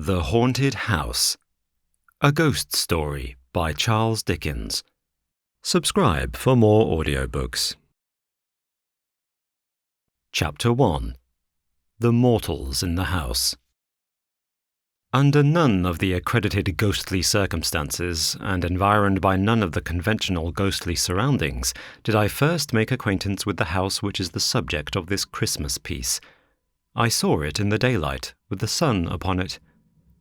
The Haunted House. A Ghost Story by Charles Dickens. Subscribe for more audiobooks. Chapter 1. The Mortals in the House. Under none of the accredited ghostly circumstances, and environed by none of the conventional ghostly surroundings, did I first make acquaintance with the house which is the subject of this Christmas piece. I saw it in the daylight, with the sun upon it.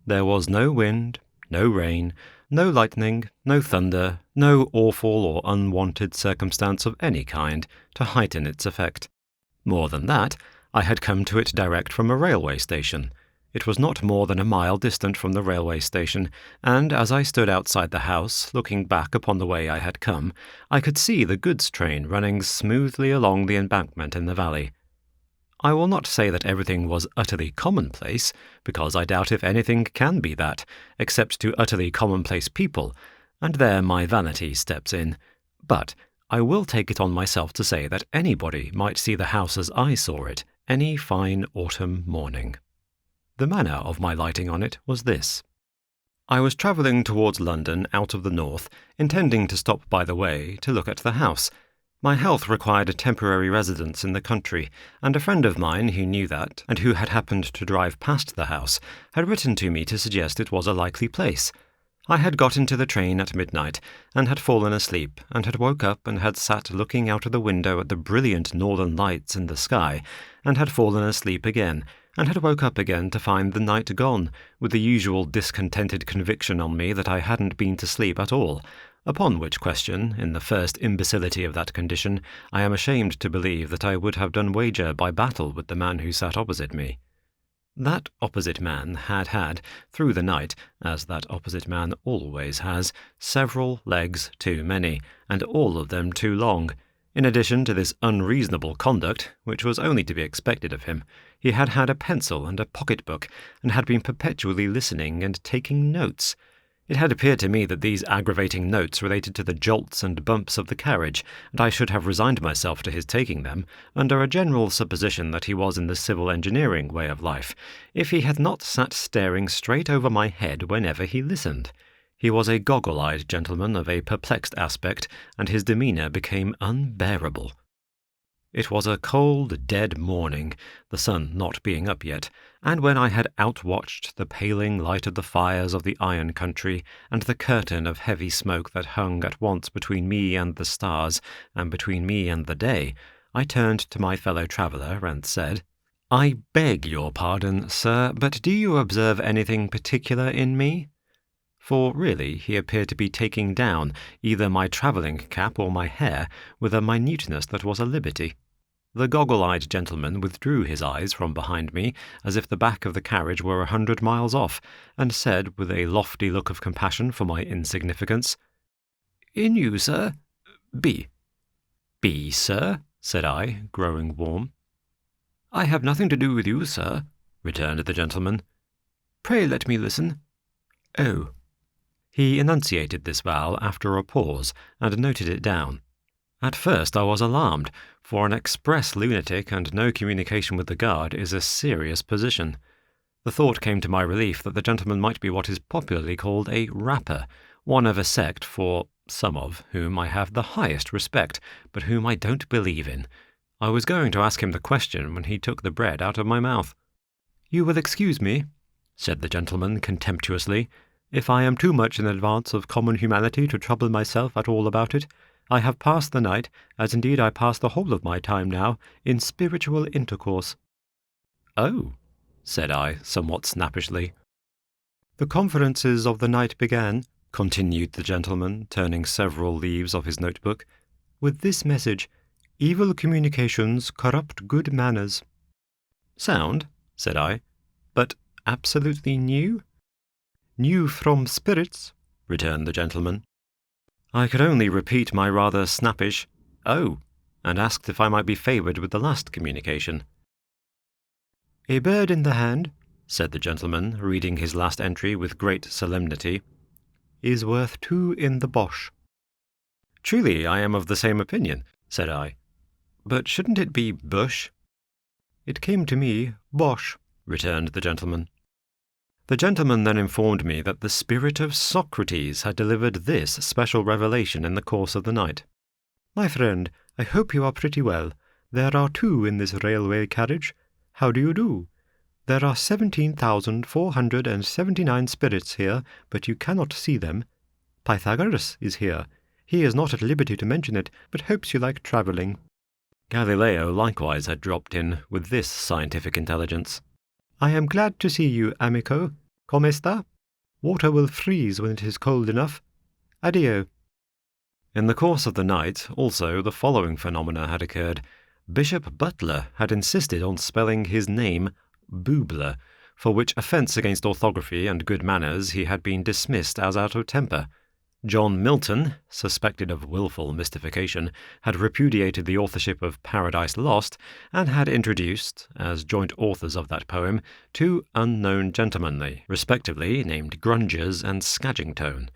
There was no wind, no rain, no lightning, no thunder, no awful or unwanted circumstance of any kind to heighten its effect. More than that, I had come to it direct from a railway station. It was not more than a mile distant from the railway station, and as I stood outside the house, looking back upon the way I had come, I could see the goods train running smoothly along the embankment in the valley. I will not say that everything was utterly commonplace, because I doubt if anything can be that, except to utterly commonplace people, and there my vanity steps in. But I will take it on myself to say that anybody might see the house as I saw it any fine autumn morning. The manner of my lighting on it was this. I was travelling towards London out of the north, intending to stop by the way to look at the house. My health required a temporary residence in the country, and a friend of mine who knew that, and who had happened to drive past the house, had written to me to suggest it was a likely place. I had got into the train at midnight, and had fallen asleep, and had woke up and had sat looking out of the window at the brilliant northern lights in the sky, and had fallen asleep again, and had woke up again to find the night gone, with the usual discontented conviction on me that I hadn't been to sleep at all. Upon which question, in the first imbecility of that condition, I am ashamed to believe that I would have done wager by battle with the man who sat opposite me. That opposite man had, through the night, as that opposite man always has, several legs too many, and all of them too long. In addition to this unreasonable conduct, which was only to be expected of him, he had had a pencil and a pocket-book, and had been perpetually listening and taking notes. It had appeared to me that these aggravating notes related to the jolts and bumps of the carriage, and I should have resigned myself to his taking them, under a general supposition that he was in the civil engineering way of life, if he had not sat staring straight over my head whenever he listened. He was a goggle-eyed gentleman of a perplexed aspect, and his demeanour became unbearable. It was a cold, dead morning, the sun not being up yet, and when I had outwatched the paling light of the fires of the iron country, and the curtain of heavy smoke that hung at once between me and the stars, and between me and the day, I turned to my fellow traveller and said, "I beg your pardon, sir, but do you observe anything particular in me?" For really he appeared to be taking down either my travelling cap or my hair with a minuteness that was a liberty. The goggle-eyed gentleman withdrew his eyes from behind me as if the back of the carriage were 100 miles off, and said with a lofty look of compassion for my insignificance, "In you, sir? B." "B, sir?" said I, growing warm. "I have nothing to do with you, sir," returned the gentleman. "Pray let me listen." "Oh." He enunciated this vowel after a pause, and noted it down. At first I was alarmed, for an express lunatic and no communication with the guard is a serious position. The thought came to my relief that the gentleman might be what is popularly called a rapper, one of a sect for some of whom I have the highest respect, but whom I don't believe in. I was going to ask him the question when he took the bread out of my mouth. "You will excuse me," said the gentleman contemptuously, "if I am too much in advance of common humanity to trouble myself at all about it. I have passed the night, as indeed I pass the whole of my time now, in spiritual intercourse." "Oh," said I, somewhat snappishly. "The conferences of the night began," continued the gentleman, turning several leaves of his notebook, "with this message: 'Evil communications corrupt good manners.'" "Sound," said I, "but absolutely new?" "New from spirits," returned the gentleman. I could only repeat my rather snappish "Oh," and asked if I might be favoured with the last communication. "A bird in the hand," said the gentleman, reading his last entry with great solemnity, "is worth 2 in the Bosch." "Truly, I am of the same opinion," said I. "But shouldn't it be Bush?" "It came to me Bosch," returned the gentleman. The gentleman then informed me that the spirit of Socrates had delivered this special revelation in the course of the night. "My friend, I hope you are pretty well. There are 2 in this railway carriage. How do you do? There are 17,479 spirits here, but you cannot see them. Pythagoras is here. He is not at liberty to mention it, but hopes you like travelling." Galileo likewise had dropped in with this scientific intelligence. "I am glad to see you, amico. Come sta? Water will freeze when it is cold enough. Addio." In the course of the night, also, the following phenomena had occurred. Bishop Butler had insisted on spelling his name Boobler, for which offence against orthography and good manners he had been dismissed as out of temper. John Milton, suspected of wilful mystification, had repudiated the authorship of Paradise Lost, and had introduced, as joint authors of that poem, 2 unknown gentlemen, respectively named Grungers and Scadgingtone.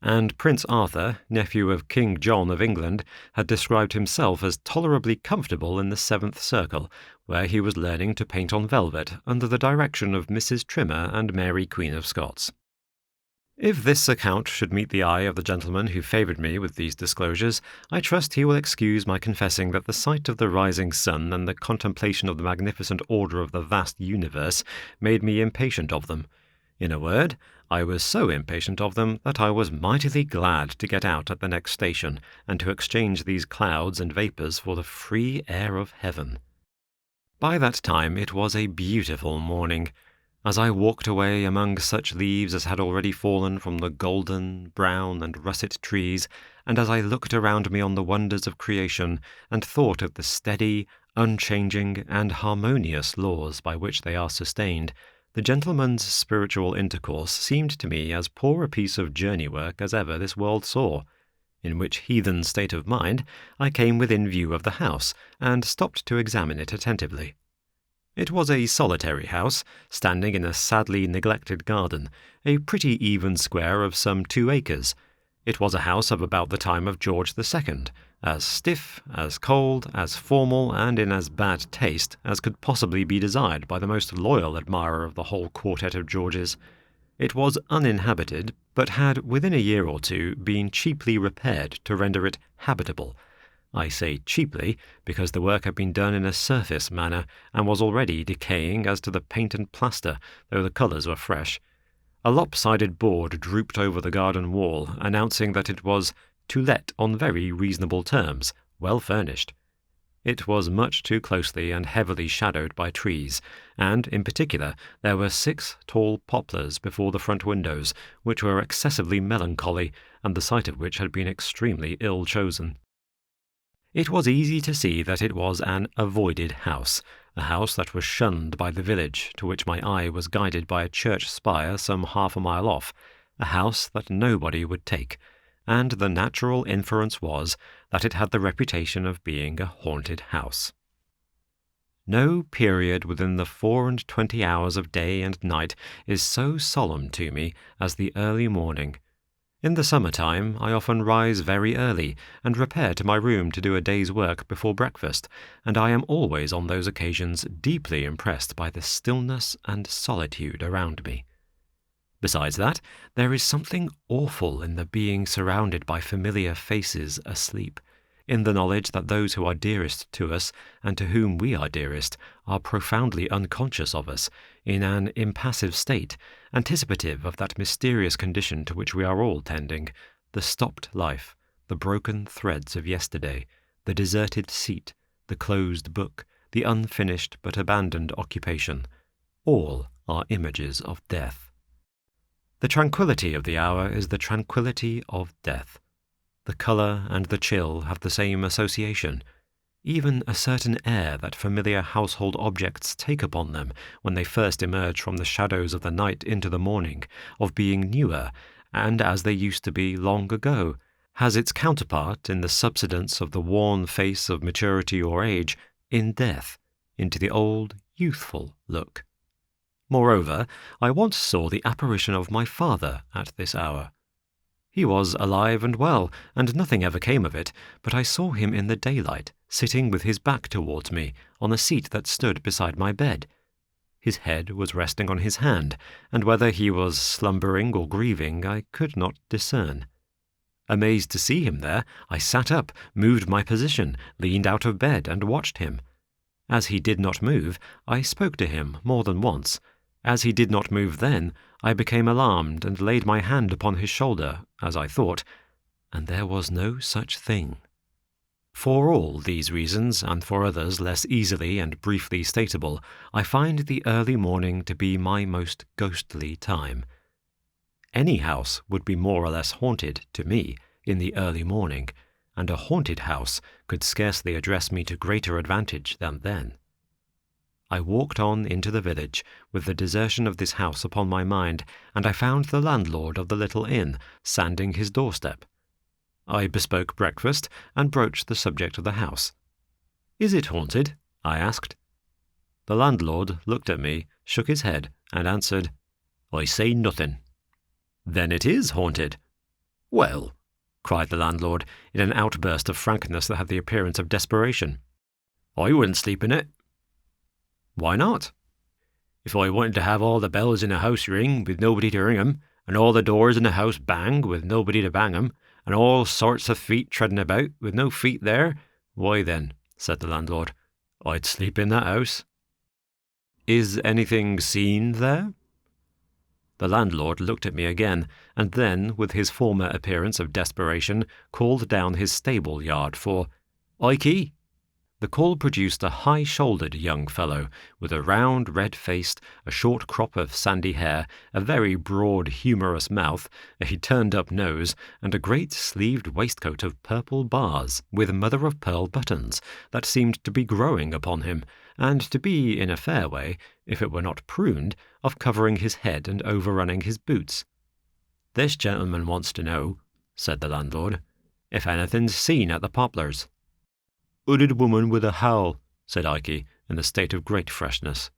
And Prince Arthur, nephew of King John of England, had described himself as tolerably comfortable in the 7th circle, where he was learning to paint on velvet under the direction of Mrs. Trimmer and Mary Queen of Scots. If this account should meet the eye of the gentleman who favoured me with these disclosures, I trust he will excuse my confessing that the sight of the rising sun and the contemplation of the magnificent order of the vast universe made me impatient of them. In a word, I was so impatient of them that I was mightily glad to get out at the next station, and to exchange these clouds and vapours for the free air of heaven. By that time it was a beautiful morning. As I walked away among such leaves as had already fallen from the golden, brown, and russet trees, and as I looked around me on the wonders of creation, and thought of the steady, unchanging, and harmonious laws by which they are sustained, the gentleman's spiritual intercourse seemed to me as poor a piece of journey work as ever this world saw. In which heathen state of mind, I came within view of the house, and stopped to examine it attentively. It was a solitary house, standing in a sadly neglected garden, a pretty even square of some 2 acres. It was a house of about the time of George II, as stiff, as cold, as formal, and in as bad taste as could possibly be desired by the most loyal admirer of the whole quartet of Georges. It was uninhabited, but had within a year or 2 been cheaply repaired to render it habitable. I say cheaply, because the work had been done in a surface manner, and was already decaying as to the paint and plaster, though the colours were fresh. A lopsided board drooped over the garden wall, announcing that it was to let on very reasonable terms, well furnished. It was much too closely and heavily shadowed by trees, and, in particular, there were 6 tall poplars before the front windows, which were excessively melancholy, and the site of which had been extremely ill chosen. It was easy to see that it was an avoided house, a house that was shunned by the village, to which my eye was guided by a church spire some half a mile off, a house that nobody would take, and the natural inference was that it had the reputation of being a haunted house. No period within the 24 hours of day and night is so solemn to me as the early morning. In the summer-time, I often rise very early, and repair to my room to do a day's work before breakfast, and I am always on those occasions deeply impressed by the stillness and solitude around me. Besides that, there is something awful in the being surrounded by familiar faces asleep, in the knowledge that those who are dearest to us, and to whom we are dearest, are profoundly unconscious of us, in an impassive state, anticipative of that mysterious condition to which we are all tending, the stopped life, the broken threads of yesterday, the deserted seat, the closed book, the unfinished but abandoned occupation. All are images of death. The tranquillity of the hour is the tranquillity of death. The colour and the chill have the same association. Even a certain air that familiar household objects take upon them when they first emerge from the shadows of the night into the morning, of being newer, and as they used to be long ago, has its counterpart in the subsidence of the worn face of maturity or age, in death, into the old, youthful look. Moreover, I once saw the apparition of my father at this hour. He was alive and well, and nothing ever came of it, but I saw him in the daylight, sitting with his back towards me, on a seat that stood beside my bed. His head was resting on his hand, and whether he was slumbering or grieving I could not discern. Amazed to see him there, I sat up, moved my position, leaned out of bed, and watched him. As he did not move, I spoke to him more than once. As he did not move then, I became alarmed and laid my hand upon his shoulder, as I thought, and there was no such thing. For all these reasons, and for others less easily and briefly stateable, I find the early morning to be my most ghostly time. Any house would be more or less haunted, to me, in the early morning, and a haunted house could scarcely address me to greater advantage than then. I walked on into the village, with the desertion of this house upon my mind, and I found the landlord of the little inn sanding his doorstep. I bespoke breakfast and broached the subject of the house. "Is it haunted?" I asked. The landlord looked at me, shook his head, and answered, "I say nothing." "Then it is haunted." "Well," cried the landlord, in an outburst of frankness that had the appearance of desperation, "I wouldn't sleep in it." "Why not?" "If I wanted to have all the bells in the house ring with nobody to ring 'em, and all the doors in the house bang with nobody to bang 'em, and all sorts of feet treading about with no feet there, why then," said the landlord, "I'd sleep in that house." "Is anything seen there?" The landlord looked at me again, and then, with his former appearance of desperation, called down his stable yard for "Ikey." The call produced a high-shouldered young fellow, with a round, red-faced, a short crop of sandy hair, a very broad, humorous mouth, a turned-up nose, and a great sleeved waistcoat of purple bars, with mother-of-pearl buttons, that seemed to be growing upon him, and to be, in a fair way, if it were not pruned, of covering his head and overrunning his boots. "This gentleman wants to know," said the landlord, "if anything's seen at the Poplars." "Hooded woman with a howl," said Ikey, in a state of great freshness.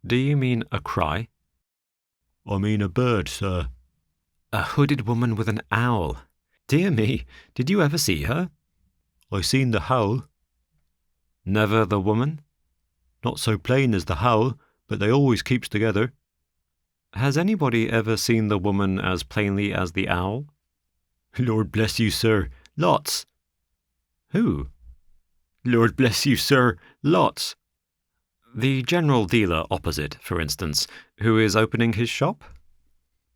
"Do you mean a cry?" "I mean a bird, sir." "A hooded woman with an owl. Dear me, did you ever see her?" "I seen the howl." "Never the woman?" "Not so plain as the howl, but they always keeps together." "Has anybody ever seen the woman as plainly as the owl?" "Lord bless you, sir, lots." "Who?" "Lord bless you, sir, lots." "The general dealer opposite, for instance, who is opening his shop?"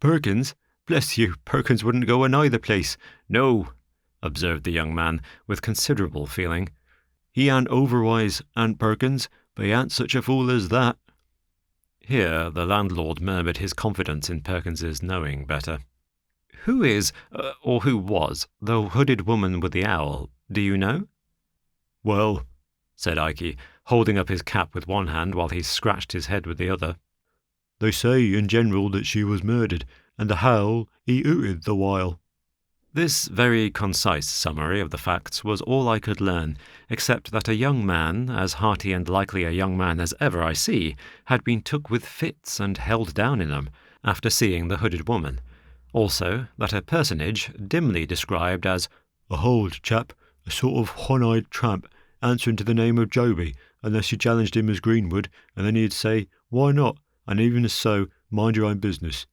"Perkins? Bless you, Perkins wouldn't go anigh the place. No," observed the young man, with considerable feeling. "He ain't overwise, Aunt Perkins, but he ain't such a fool as that." Here the landlord murmured his confidence in Perkins's knowing better. "Who is, or who was, the hooded woman with the owl, do you know?" "Well," said Ikey, holding up his cap with one hand while he scratched his head with the other, "they say in general that she was murdered, and the howl he hooted the while." This very concise summary of the facts was all I could learn, except that a young man, as hearty and likely a young man as ever I see, had been took with fits and held down in them, after seeing the hooded woman. Also, that a personage, dimly described as "a hold chap, a sort of one-eyed tramp, answering to the name of Joby, unless you challenged him as Greenwood, and then he'd say, 'Why not?' and even as so, 'Mind your own business,'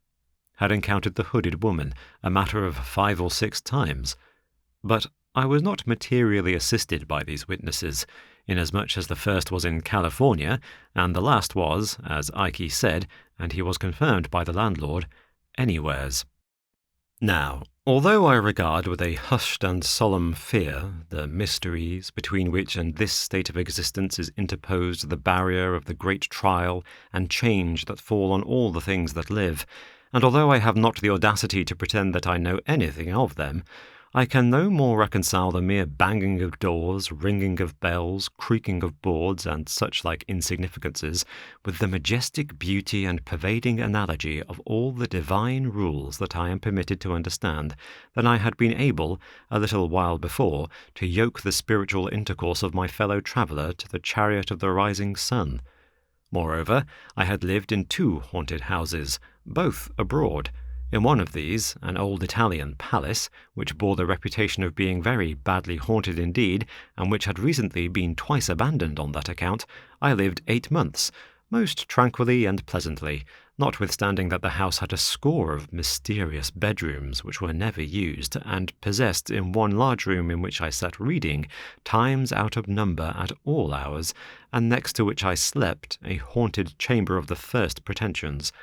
had encountered the hooded woman a matter of 5 or 6 times. But I was not materially assisted by these witnesses, inasmuch as the first was in California, and the last was, as Ikey said, and he was confirmed by the landlord, anywheres. Now, although I regard with a hushed and solemn fear the mysteries between which and this state of existence is interposed the barrier of the great trial and change that fall on all the things that live, and although I have not the audacity to pretend that I know anything of them, I can no more reconcile the mere banging of doors, ringing of bells, creaking of boards, and such like insignificances, with the majestic beauty and pervading analogy of all the divine rules that I am permitted to understand, than I had been able, a little while before, to yoke the spiritual intercourse of my fellow traveller to the chariot of the rising sun. Moreover, I had lived in 2 haunted houses, both abroad. In one of these, an old Italian palace, which bore the reputation of being very badly haunted indeed, and which had recently been twice abandoned on that account, I lived 8 months, most tranquilly and pleasantly, notwithstanding that the house had a score of mysterious bedrooms which were never used, and possessed in one large room in which I sat reading, times out of number at all hours, and next to which I slept, a haunted chamber of the first pretensions.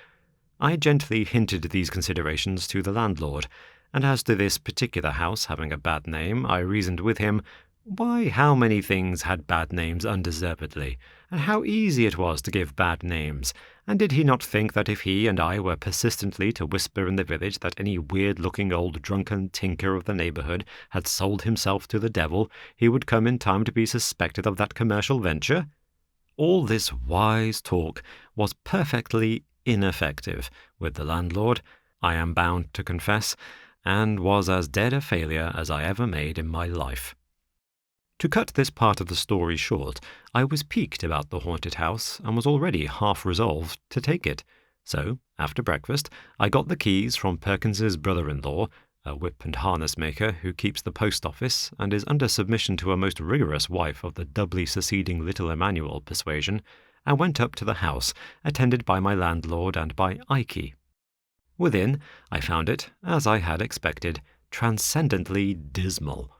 I gently hinted these considerations to the landlord, and as to this particular house having a bad name, I reasoned with him, why, how many things had bad names undeservedly, and how easy it was to give bad names, and did he not think that if he and I were persistently to whisper in the village that any weird-looking old drunken tinker of the neighbourhood had sold himself to the devil, he would come in time to be suspected of that commercial venture? All this wise talk was perfectly ineffective with the landlord, I am bound to confess, and was as dead a failure as I ever made in my life. To cut this part of the story short, I was piqued about the haunted house, and was already half resolved to take it. So, after breakfast, I got the keys from Perkins's brother-in-law, a whip and harness maker who keeps the post office and is under submission to a most rigorous wife of the doubly seceding little Emmanuel persuasion, and went up to the house, attended by my landlord and by Ikey. Within, I found it, as I had expected, transcendently dismal.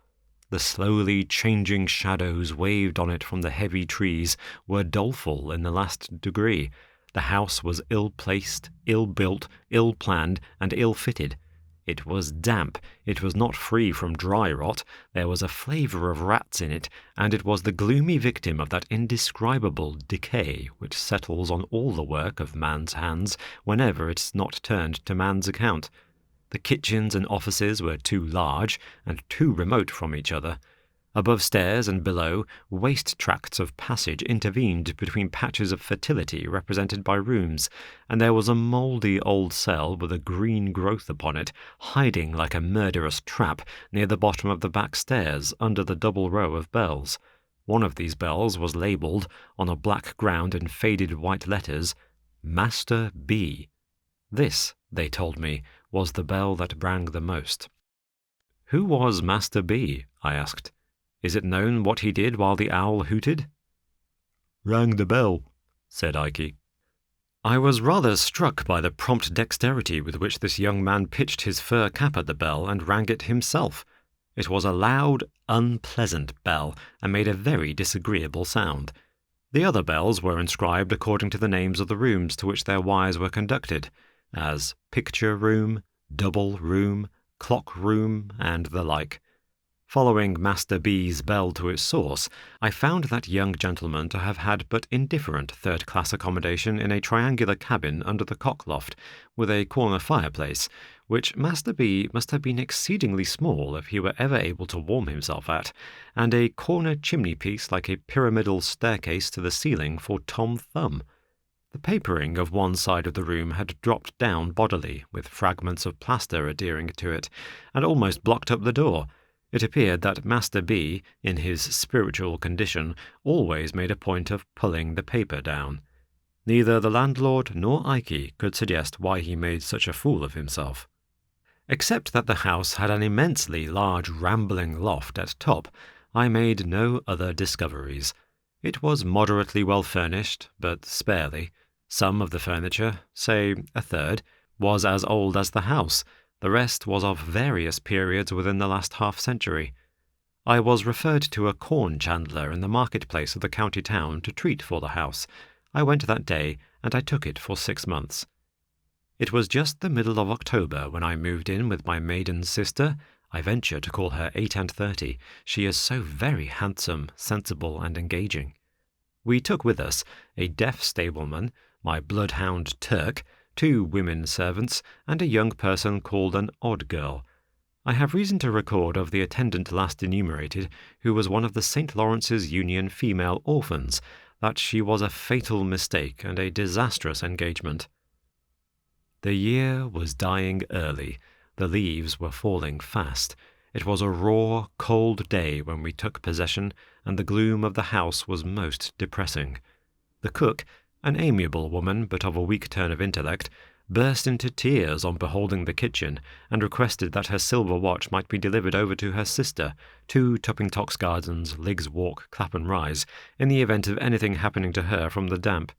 The slowly changing shadows waved on it from the heavy trees were doleful in the last degree. The house was ill-placed, ill-built, ill-planned, and ill-fitted. It was damp, it was not free from dry rot, there was a flavour of rats in it, and it was the gloomy victim of that indescribable decay which settles on all the work of man's hands whenever it's not turned to man's account. The kitchens and offices were too large and too remote from each other. Above stairs and below, waste tracts of passage intervened between patches of fertility represented by rooms, and there was a mouldy old cell with a green growth upon it, hiding like a murderous trap near the bottom of the back stairs under the double row of bells. One of these bells was labelled, on a black ground in faded white letters, Master B. This, they told me, was the bell that rang the most. Who was Master B? I asked. Is it known what he did while the owl hooted? Rang the bell, said Ikey. I was rather struck by the prompt dexterity with which this young man pitched his fur cap at the bell and rang it himself. It was a loud, unpleasant bell, and made a very disagreeable sound. The other bells were inscribed according to the names of the rooms to which their wires were conducted, as picture room, double room, clock room, and the like. Following Master B.'s bell to its source, I found that young gentleman to have had but indifferent third-class accommodation in a triangular cabin under the cock-loft, with a corner fireplace, which Master B. must have been exceedingly small if he were ever able to warm himself at, and a corner chimney-piece like a pyramidal staircase to the ceiling for Tom Thumb. The papering of one side of the room had dropped down bodily, with fragments of plaster adhering to it, and almost blocked up the door. It appeared that Master B., in his spiritual condition, always made a point of pulling the paper down. Neither the landlord nor Ikey could suggest why he made such a fool of himself. Except that the house had an immensely large rambling loft at top, I made no other discoveries. It was moderately well furnished, but sparely. Some of the furniture, say a third, was as old as the house. The rest was of various periods within the last half-century. I was referred to a corn chandler in the market-place of the county town to treat for the house. I went that day, and I took it for 6 months. It was just the middle of October when I moved in with my maiden sister. I venture to call her 38. She is so very handsome, sensible, and engaging. We took with us a deaf stableman, my bloodhound Turk, 2 women servants, and a young person called an odd girl. I have reason to record of the attendant last enumerated, who was one of the St. Lawrence's Union female orphans, that she was a fatal mistake and a disastrous engagement. The year was dying early. The leaves were falling fast. It was a raw, cold day when we took possession, and the gloom of the house was most depressing. The cook, an amiable woman but of a weak turn of intellect, burst into tears on beholding the kitchen, and requested that her silver watch might be delivered over to her sister, 2 Tupping-Tox Gardens, Liggs Walk, Clapham Rise, in the event of anything happening to her from the damp.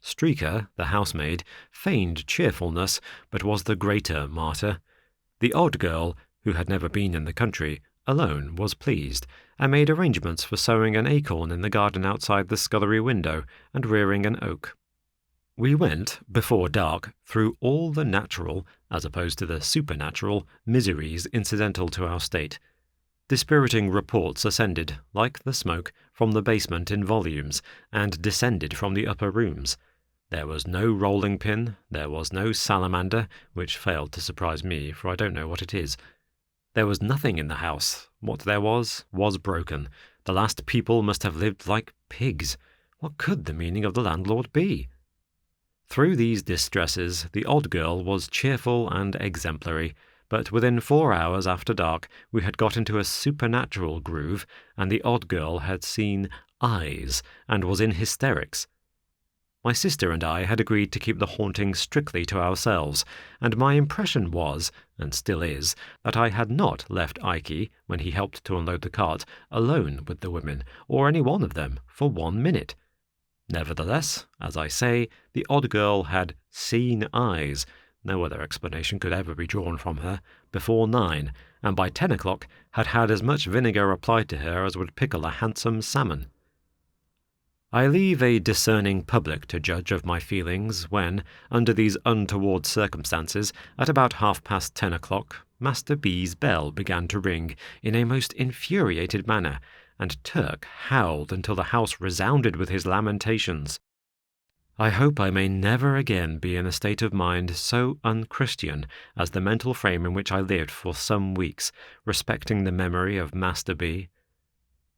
Streaker, the housemaid, feigned cheerfulness, but was the greater martyr. The odd girl, who had never been in the country, alone was pleased, and made arrangements for sowing an acorn in the garden outside the scullery window and rearing an oak. We went, before dark, through all the natural, as opposed to the supernatural, miseries incidental to our state. Dispiriting reports ascended, like the smoke, from the basement in volumes, and descended from the upper rooms. There was no rolling pin, there was no salamander, which failed to surprise me, for I don't know what it is. There was nothing in the house. What there was broken. The last people must have lived like pigs. What could the meaning of the landlord be? Through these distresses, the odd girl was cheerful and exemplary, but within 4 hours after dark we had got into a supernatural groove, and the odd girl had seen eyes and was in hysterics. My sister and I had agreed to keep the haunting strictly to ourselves, and my impression was, and still is, that I had not left Ikey, when he helped to unload the cart, alone with the women, or any one of them, for 1 minute. Nevertheless, as I say, the odd girl had seen eyes, no other explanation could ever be drawn from her, before 9, and by 10 o'clock had had as much vinegar applied to her as would pickle a handsome salmon. I leave a discerning public to judge of my feelings when, under these untoward circumstances, at about 10:30 o'clock, Master B.'s bell began to ring in a most infuriated manner, and Turk howled until the house resounded with his lamentations. I hope I may never again be in a state of mind so unchristian as the mental frame in which I lived for some weeks, respecting the memory of Master B.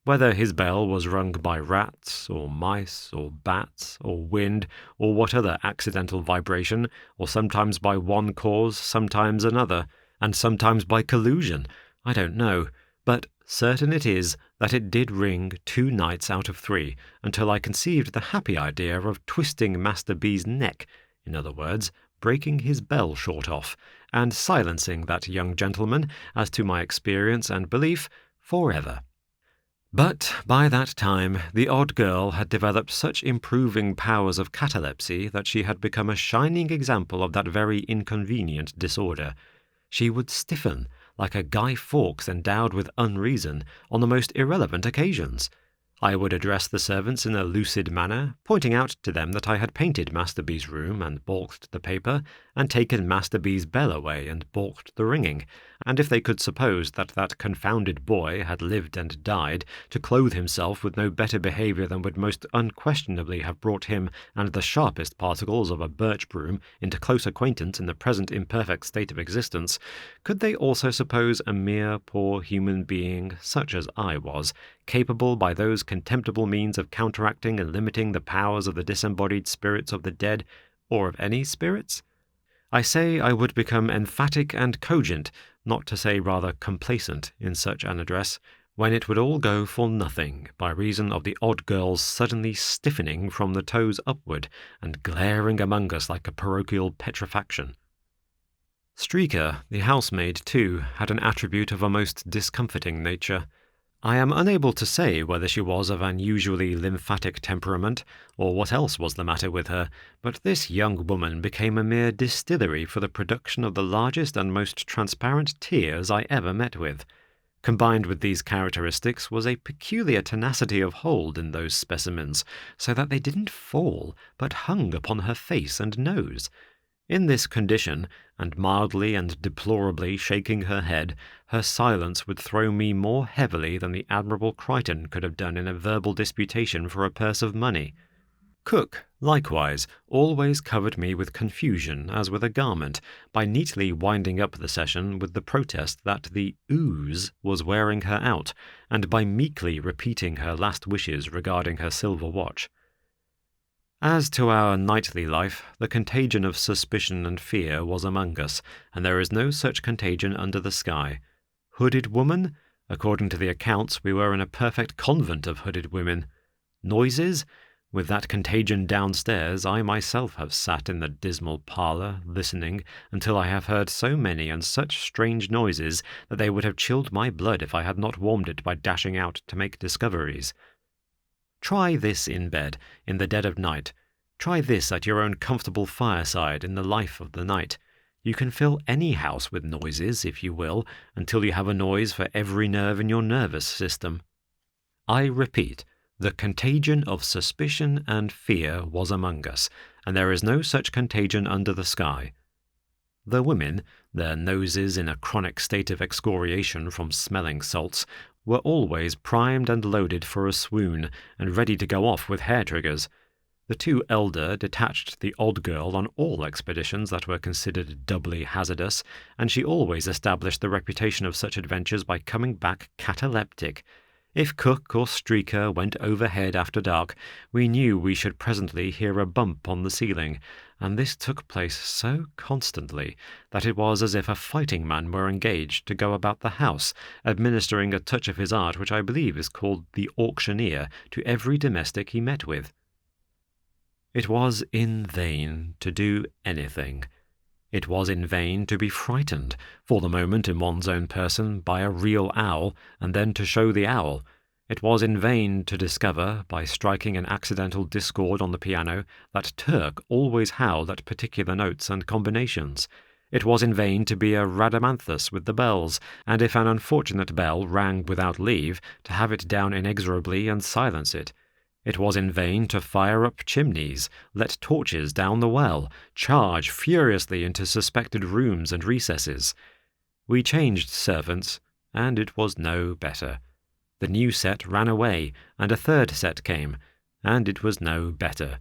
Whether his bell was rung by rats, or mice, or bats, or wind, or what other accidental vibration, or sometimes by one cause, sometimes another, and sometimes by collusion, I don't know, but certain it is that it did ring 2 nights out of 3, until I conceived the happy idea of twisting Master B.'s neck, in other words, breaking his bell short off, and silencing that young gentleman, as to my experience and belief, forever. But by that time the odd girl had developed such improving powers of catalepsy that she had become a shining example of that very inconvenient disorder. She would stiffen, like a Guy Fawkes endowed with unreason, on the most irrelevant occasions. I would address the servants in a lucid manner, pointing out to them that I had painted Master B.'s room and balked the paper, and taken Master B.'s bell away and balked the ringing, and if they could suppose that that confounded boy had lived and died to clothe himself with no better behaviour than would most unquestionably have brought him and the sharpest particles of a birch broom into close acquaintance in the present imperfect state of existence, could they also suppose a mere poor human being, such as I was, capable by those contemptible means of counteracting and limiting the powers of the disembodied spirits of the dead, or of any spirits? I say I would become emphatic and cogent, not to say rather complacent, in such an address, when it would all go for nothing by reason of the odd girl's suddenly stiffening from the toes upward and glaring among us like a parochial petrifaction. Streaker, the housemaid, too, had an attribute of a most discomforting nature. I am unable to say whether she was of an usually lymphatic temperament, or what else was the matter with her, but this young woman became a mere distillery for the production of the largest and most transparent tears I ever met with. Combined with these characteristics was a peculiar tenacity of hold in those specimens, so that they didn't fall, but hung upon her face and nose. In this condition, and mildly and deplorably shaking her head, her silence would throw me more heavily than the admirable Crichton could have done in a verbal disputation for a purse of money. Cook, likewise, always covered me with confusion as with a garment, by neatly winding up the session with the protest that the ooze was wearing her out, and by meekly repeating her last wishes regarding her silver watch. As to our nightly life, the contagion of suspicion and fear was among us, and there is no such contagion under the sky. Hooded woman? According to the accounts, we were in a perfect convent of hooded women. Noises? With that contagion downstairs, I myself have sat in the dismal parlour, listening, until I have heard so many and such strange noises that they would have chilled my blood if I had not warmed it by dashing out to make discoveries. Try this in bed, in the dead of night. Try this at your own comfortable fireside in the life of the night. You can fill any house with noises, if you will, until you have a noise for every nerve in your nervous system. I repeat, the contagion of suspicion and fear was among us, and there is no such contagion under the sky. The women, their noses in a chronic state of excoriation from smelling salts, were always primed and loaded for a swoon, and ready to go off with hair-triggers. The two elder detached the odd girl on all expeditions that were considered doubly hazardous, and she always established the reputation of such adventures by coming back cataleptic. If Cook or Streaker went overhead after dark, we knew we should presently hear a bump on the ceiling, and this took place so constantly that it was as if a fighting man were engaged to go about the house, administering a touch of his art which I believe is called the auctioneer to every domestic he met with. It was in vain to do anything. It was in vain to be frightened, for the moment in one's own person, by a real owl, and then to show the owl. It was in vain to discover, by striking an accidental discord on the piano, that Turk always howled at particular notes and combinations. It was in vain to be a Rhadamanthus with the bells, and if an unfortunate bell rang without leave, to have it down inexorably and silence it. It was in vain to fire up chimneys, let torches down the well, charge furiously into suspected rooms and recesses. We changed servants, and it was no better. The new set ran away, and a third set came, and it was no better.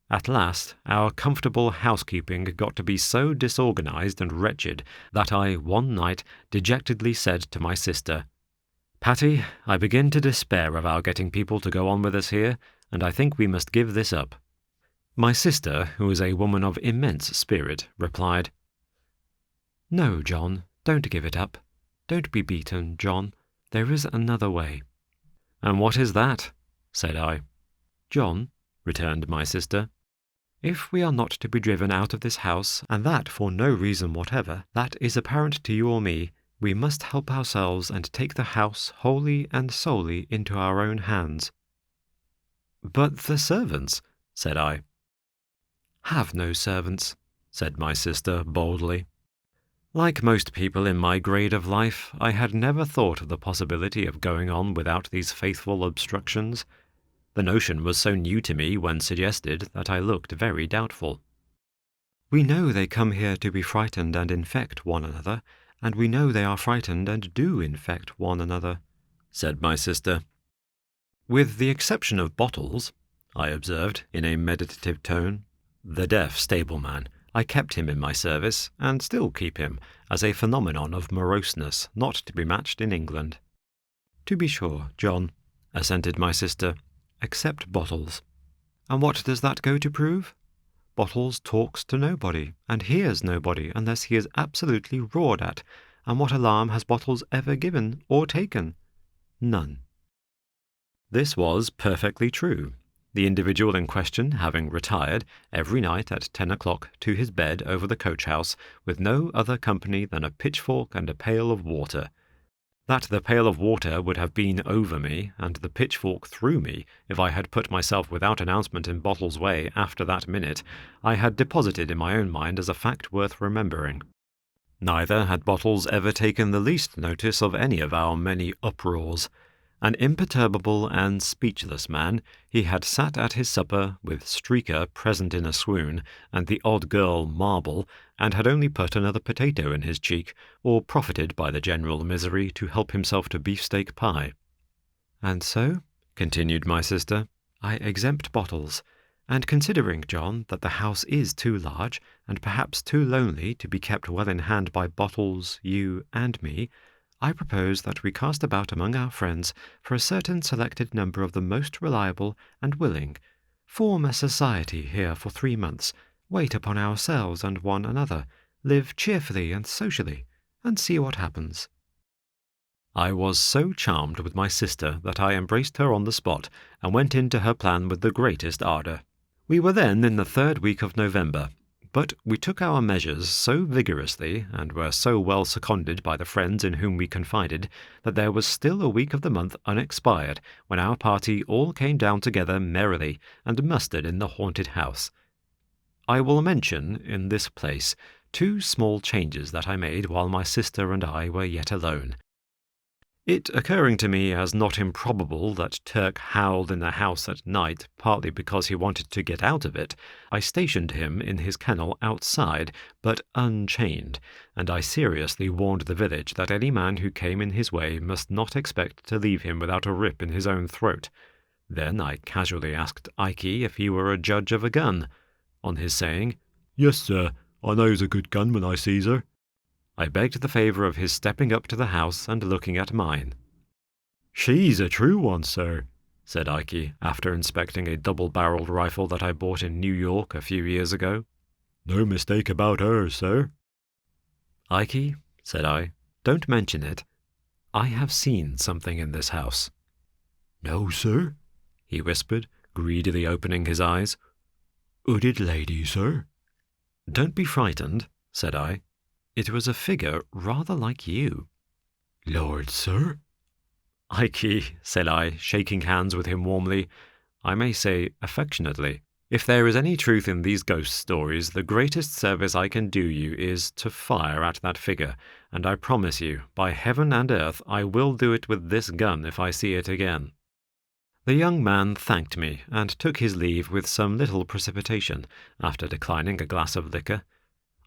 At last, our comfortable housekeeping got to be so disorganized and wretched that I, one night, dejectedly said to my sister, "Patty, I begin to despair of our getting people to go on with us here, and I think we must give this up." My sister, who is a woman of immense spirit, replied, "No, John, don't give it up. Don't be beaten, John. There is another way." "And what is that?" said I. "John," returned my sister, "if we are not to be driven out of this house, and that for no reason whatever that is apparent to you or me, we must help ourselves and take the house wholly and solely into our own hands." "But the servants," said I. "Have no servants," said my sister boldly. Like most people in my grade of life, I had never thought of the possibility of going on without these faithful obstructions. The notion was so new to me when suggested that I looked very doubtful. "We know they come here to be frightened and infect one another, and we know they are frightened and do infect one another," said my sister. "With the exception of Bottles," I observed in a meditative tone. The deaf stableman. I kept him in my service, and still keep him, as a phenomenon of moroseness not to be matched in England. "To be sure, John," assented my sister, "except Bottles. And what does that go to prove? Bottles talks to nobody, and hears nobody unless he is absolutely roared at, and what alarm has Bottles ever given or taken? None." This was perfectly true. The individual in question having retired every night at 10 o'clock to his bed over the coach-house with no other company than a pitchfork and a pail of water. That the pail of water would have been over me and the pitchfork through me if I had put myself without announcement in Bottles' way after that minute, I had deposited in my own mind as a fact worth remembering. Neither had Bottles ever taken the least notice of any of our many uproars. An imperturbable and speechless man, he had sat at his supper with Streaker present in a swoon, and the odd girl Marble, and had only put another potato in his cheek, or profited by the general misery to help himself to beefsteak pie. "And so," continued my sister, "I exempt Bottles, and considering, John, that the house is too large, and perhaps too lonely to be kept well in hand by Bottles, you, and me, I propose that we cast about among our friends for a certain selected number of the most reliable and willing, form a society here for 3 months, wait upon ourselves and one another, live cheerfully and socially, and see what happens." I was so charmed with my sister that I embraced her on the spot, and went into her plan with the greatest ardour. We were then in the 3rd week of November. But we took our measures so vigorously, and were so well seconded by the friends in whom we confided, that there was still a week of the month unexpired when our party all came down together merrily and mustered in the haunted house. I will mention, in this place, 2 small changes that I made while my sister and I were yet alone. It occurring to me as not improbable that Turk howled in the house at night partly because he wanted to get out of it, I stationed him in his kennel outside, but unchained, and I seriously warned the village that any man who came in his way must not expect to leave him without a rip in his own throat. Then I casually asked Ike if he were a judge of a gun. On his saying, "Yes, sir, I knows a good gun when I sees her," I begged the favour of his stepping up to the house and looking at mine. "She's a true one, sir," said Ike, after inspecting a double-barrelled rifle that I bought in New York a few years ago. "No mistake about her, sir." "Ike," said I, "don't mention it. I have seen something in this house." "No, sir?" he whispered, greedily opening his eyes. "Hooded lady, sir?" "Don't be frightened," said I. "It was a figure rather like you." "Lord, sir?" "Ike," said I, shaking hands with him warmly, I may say affectionately, "if there is any truth in these ghost stories, the greatest service I can do you is to fire at that figure, and I promise you, by heaven and earth, I will do it with this gun if I see it again." The young man thanked me and took his leave with some little precipitation, after declining a glass of liquor.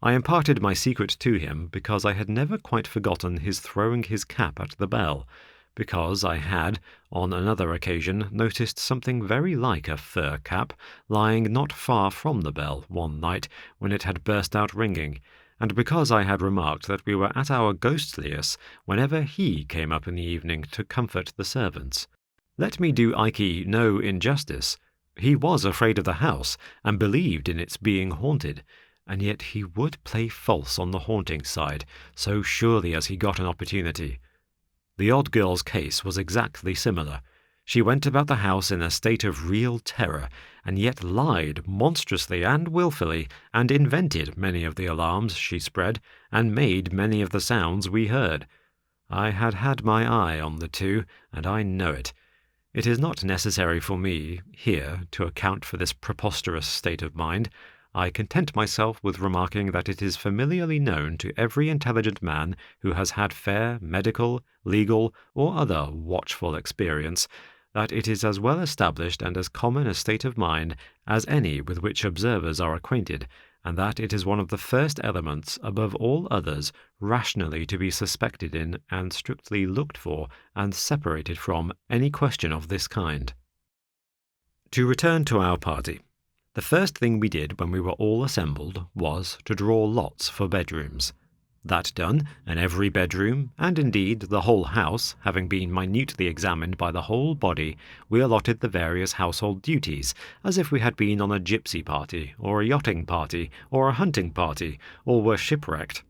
I imparted my secret to him because I had never quite forgotten his throwing his cap at the bell, because I had, on another occasion, noticed something very like a fur cap lying not far from the bell one night when it had burst out ringing, and because I had remarked that we were at our ghostliest whenever he came up in the evening to comfort the servants. Let me do Ike no injustice. He was afraid of the house, and believed in its being haunted, and yet he would play false on the haunting side, so surely as he got an opportunity. The odd girl's case was exactly similar. She went about the house in a state of real terror, and yet lied monstrously and wilfully, and invented many of the alarms she spread, and made many of the sounds we heard. I had had my eye on the 2, and I know it. It is not necessary for me, here, to account for this preposterous state of mind. I content myself with remarking that it is familiarly known to every intelligent man who has had fair medical, legal, or other watchful experience, that it is as well established and as common a state of mind as any with which observers are acquainted, and that it is one of the first elements, above all others, rationally to be suspected in and strictly looked for and separated from any question of this kind. To return to our party. The first thing we did when we were all assembled was to draw lots for bedrooms. That done, and every bedroom, and indeed the whole house, having been minutely examined by the whole body, we allotted the various household duties, as if we had been on a gypsy party, or a yachting party, or a hunting party, or were shipwrecked.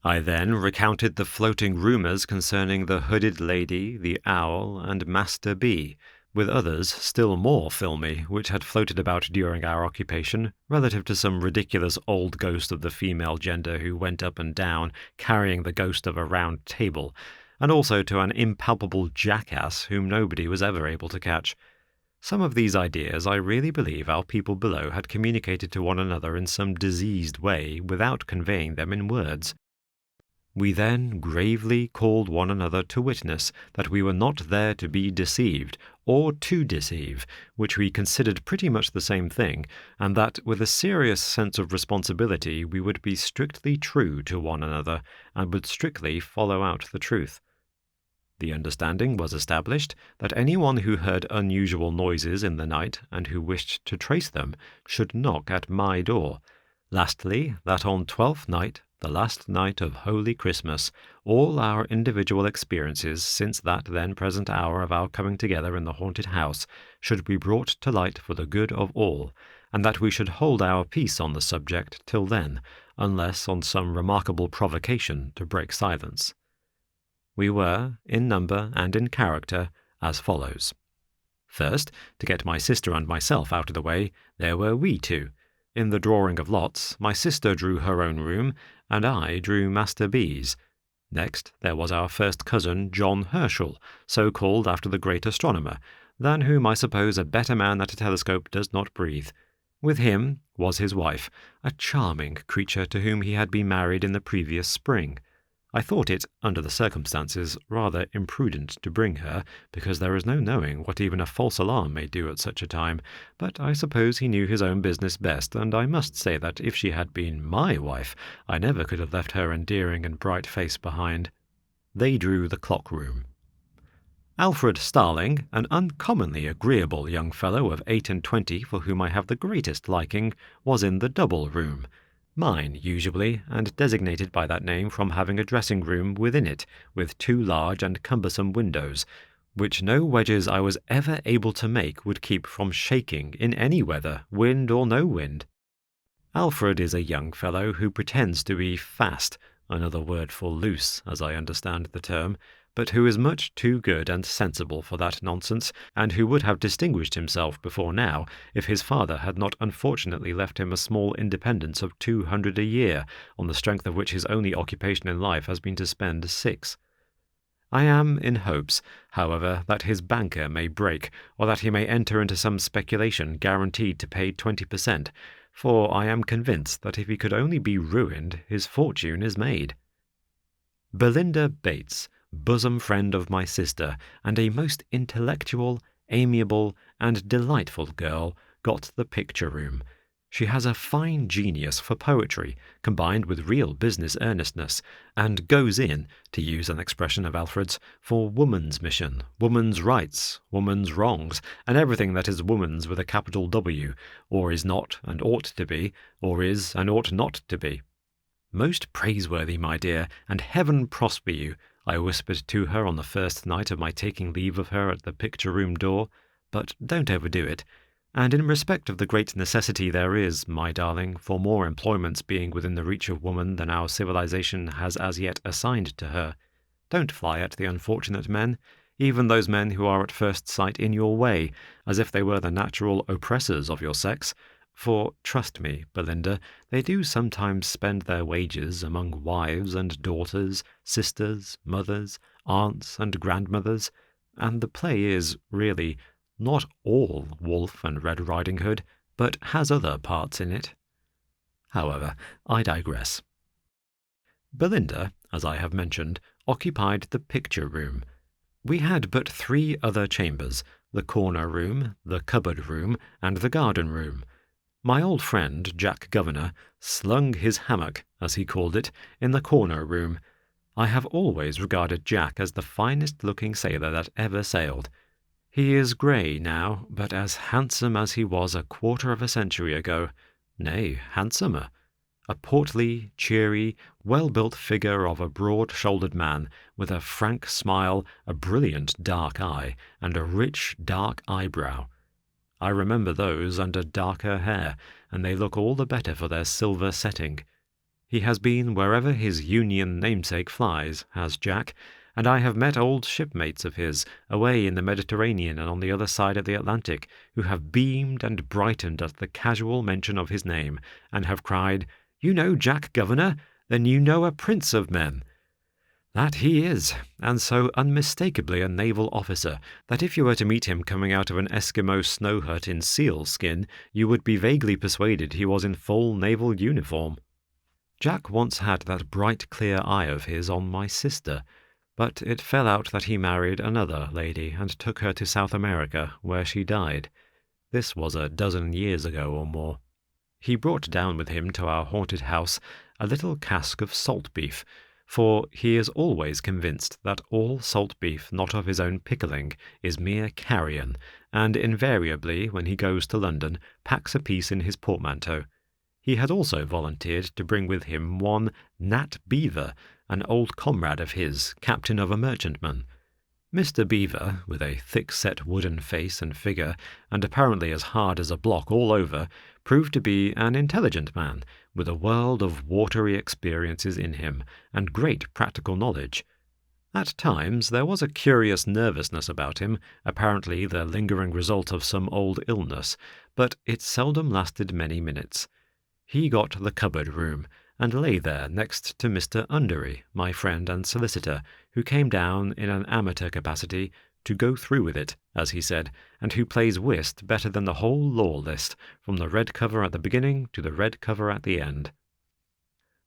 I then recounted the floating rumours concerning the hooded lady, the owl, and Master B, with others still more filmy, which had floated about during our occupation, relative to some ridiculous old ghost of the female gender who went up and down, carrying the ghost of a round table, and also to an impalpable jackass whom nobody was ever able to catch. Some of these ideas I really believe our people below had communicated to one another in some diseased way without conveying them in words. We then gravely called one another to witness that we were not there to be deceived, or to deceive, which we considered pretty much the same thing, and that with a serious sense of responsibility we would be strictly true to one another, and would strictly follow out the truth. The understanding was established that anyone who heard unusual noises in the night, and who wished to trace them, should knock at my door. Lastly, that on 12th night, the last night of Holy Christmas, all our individual experiences since that then present hour of our coming together in the haunted house should be brought to light for the good of all, and that we should hold our peace on the subject till then, unless on some remarkable provocation to break silence. We were, in number and in character, as follows. First, to get my sister and myself out of the way, there were we 2. In the drawing of lots, my sister drew her own room, and I drew Master B.'s. Next, there was our first cousin, John Herschel, so called after the great astronomer, than whom I suppose a better man at a telescope does not breathe. With him was his wife, a charming creature to whom he had been married in the previous spring. I thought it, under the circumstances, rather imprudent to bring her, because there is no knowing what even a false alarm may do at such a time, but I suppose he knew his own business best, and I must say that if she had been my wife, I never could have left her endearing and bright face behind. They drew the clock-room. Alfred Starling, an uncommonly agreeable young fellow of 28, for whom I have the greatest liking, was in the double room. Mine, usually, and designated by that name from having a dressing-room within it, with 2 large and cumbersome windows, which no wedges I was ever able to make would keep from shaking in any weather, wind or no wind. Alfred is a young fellow who pretends to be fast, another word for loose, as I understand the term, but who is much too good and sensible for that nonsense, and who would have distinguished himself before now if his father had not unfortunately left him a small independence of 200 a year, on the strength of which his only occupation in life has been to spend 6. I am in hopes, however, that his banker may break, or that he may enter into some speculation guaranteed to pay 20%, for I am convinced that if he could only be ruined, his fortune is made. Belinda Bates, bosom friend of my sister, and a most intellectual, amiable, and delightful girl, got the picture-room. She has a fine genius for poetry, combined with real business earnestness, and goes in, to use an expression of Alfred's, for woman's mission, woman's rights, woman's wrongs, and everything that is woman's with a capital W, or is not and ought to be, or is and ought not to be. Most praiseworthy, my dear, and heaven prosper you, I whispered to her on the first night of my taking leave of her at the picture-room door, but don't overdo it. And in respect of the great necessity there is, my darling, for more employments being within the reach of woman than our civilization has as yet assigned to her, don't fly at the unfortunate men, even those men who are at first sight in your way, as if they were the natural oppressors of your sex. For, trust me, Belinda, they do sometimes spend their wages among wives and daughters, sisters, mothers, aunts and grandmothers, and the play is, really, not all Wolf and Red Riding Hood, but has other parts in it. However, I digress. Belinda, as I have mentioned, occupied the picture-room. We had but 3 other chambers, the corner-room, the cupboard-room, and the garden-room. My old friend, Jack Governor, slung his hammock, as he called it, in the corner-room. I have always regarded Jack as the finest-looking sailor that ever sailed. He is grey now, but as handsome as he was a quarter of a century ago, nay, handsomer. A portly, cheery, well-built figure of a broad-shouldered man, with a frank smile, a brilliant dark eye, and a rich dark eyebrow. I remember those under darker hair, and they look all the better for their silver setting. He has been wherever his Union namesake flies, has Jack, and I have met old shipmates of his, away in the Mediterranean and on the other side of the Atlantic, who have beamed and brightened at the casual mention of his name, and have cried, "You know Jack Governor? Then you know a prince of men." That he is, and so unmistakably a naval officer, that if you were to meet him coming out of an Eskimo snow hut in seal skin, you would be vaguely persuaded he was in full naval uniform. Jack once had that bright clear eye of his on my sister, but it fell out that he married another lady and took her to South America, where she died. This was a dozen years ago or more. He brought down with him to our haunted house a little cask of salt beef, for he is always convinced that all salt beef not of his own pickling is mere carrion, and invariably, when he goes to London, packs a piece in his portmanteau. He had also volunteered to bring with him one Nat Beaver, an old comrade of his, captain of a merchantman. Mr. Beaver, with a thick-set wooden face and figure, and apparently as hard as a block all over, proved to be an intelligent man, with a world of watery experiences in him, and great practical knowledge. At times there was a curious nervousness about him, apparently the lingering result of some old illness, but it seldom lasted many minutes. He got the cupboard room, and lay there next to Mr. Undery, my friend and solicitor, who came down in an amateur capacity to go through with it, as he said, and who plays whist better than the whole law list, from the red cover at the beginning to the red cover at the end.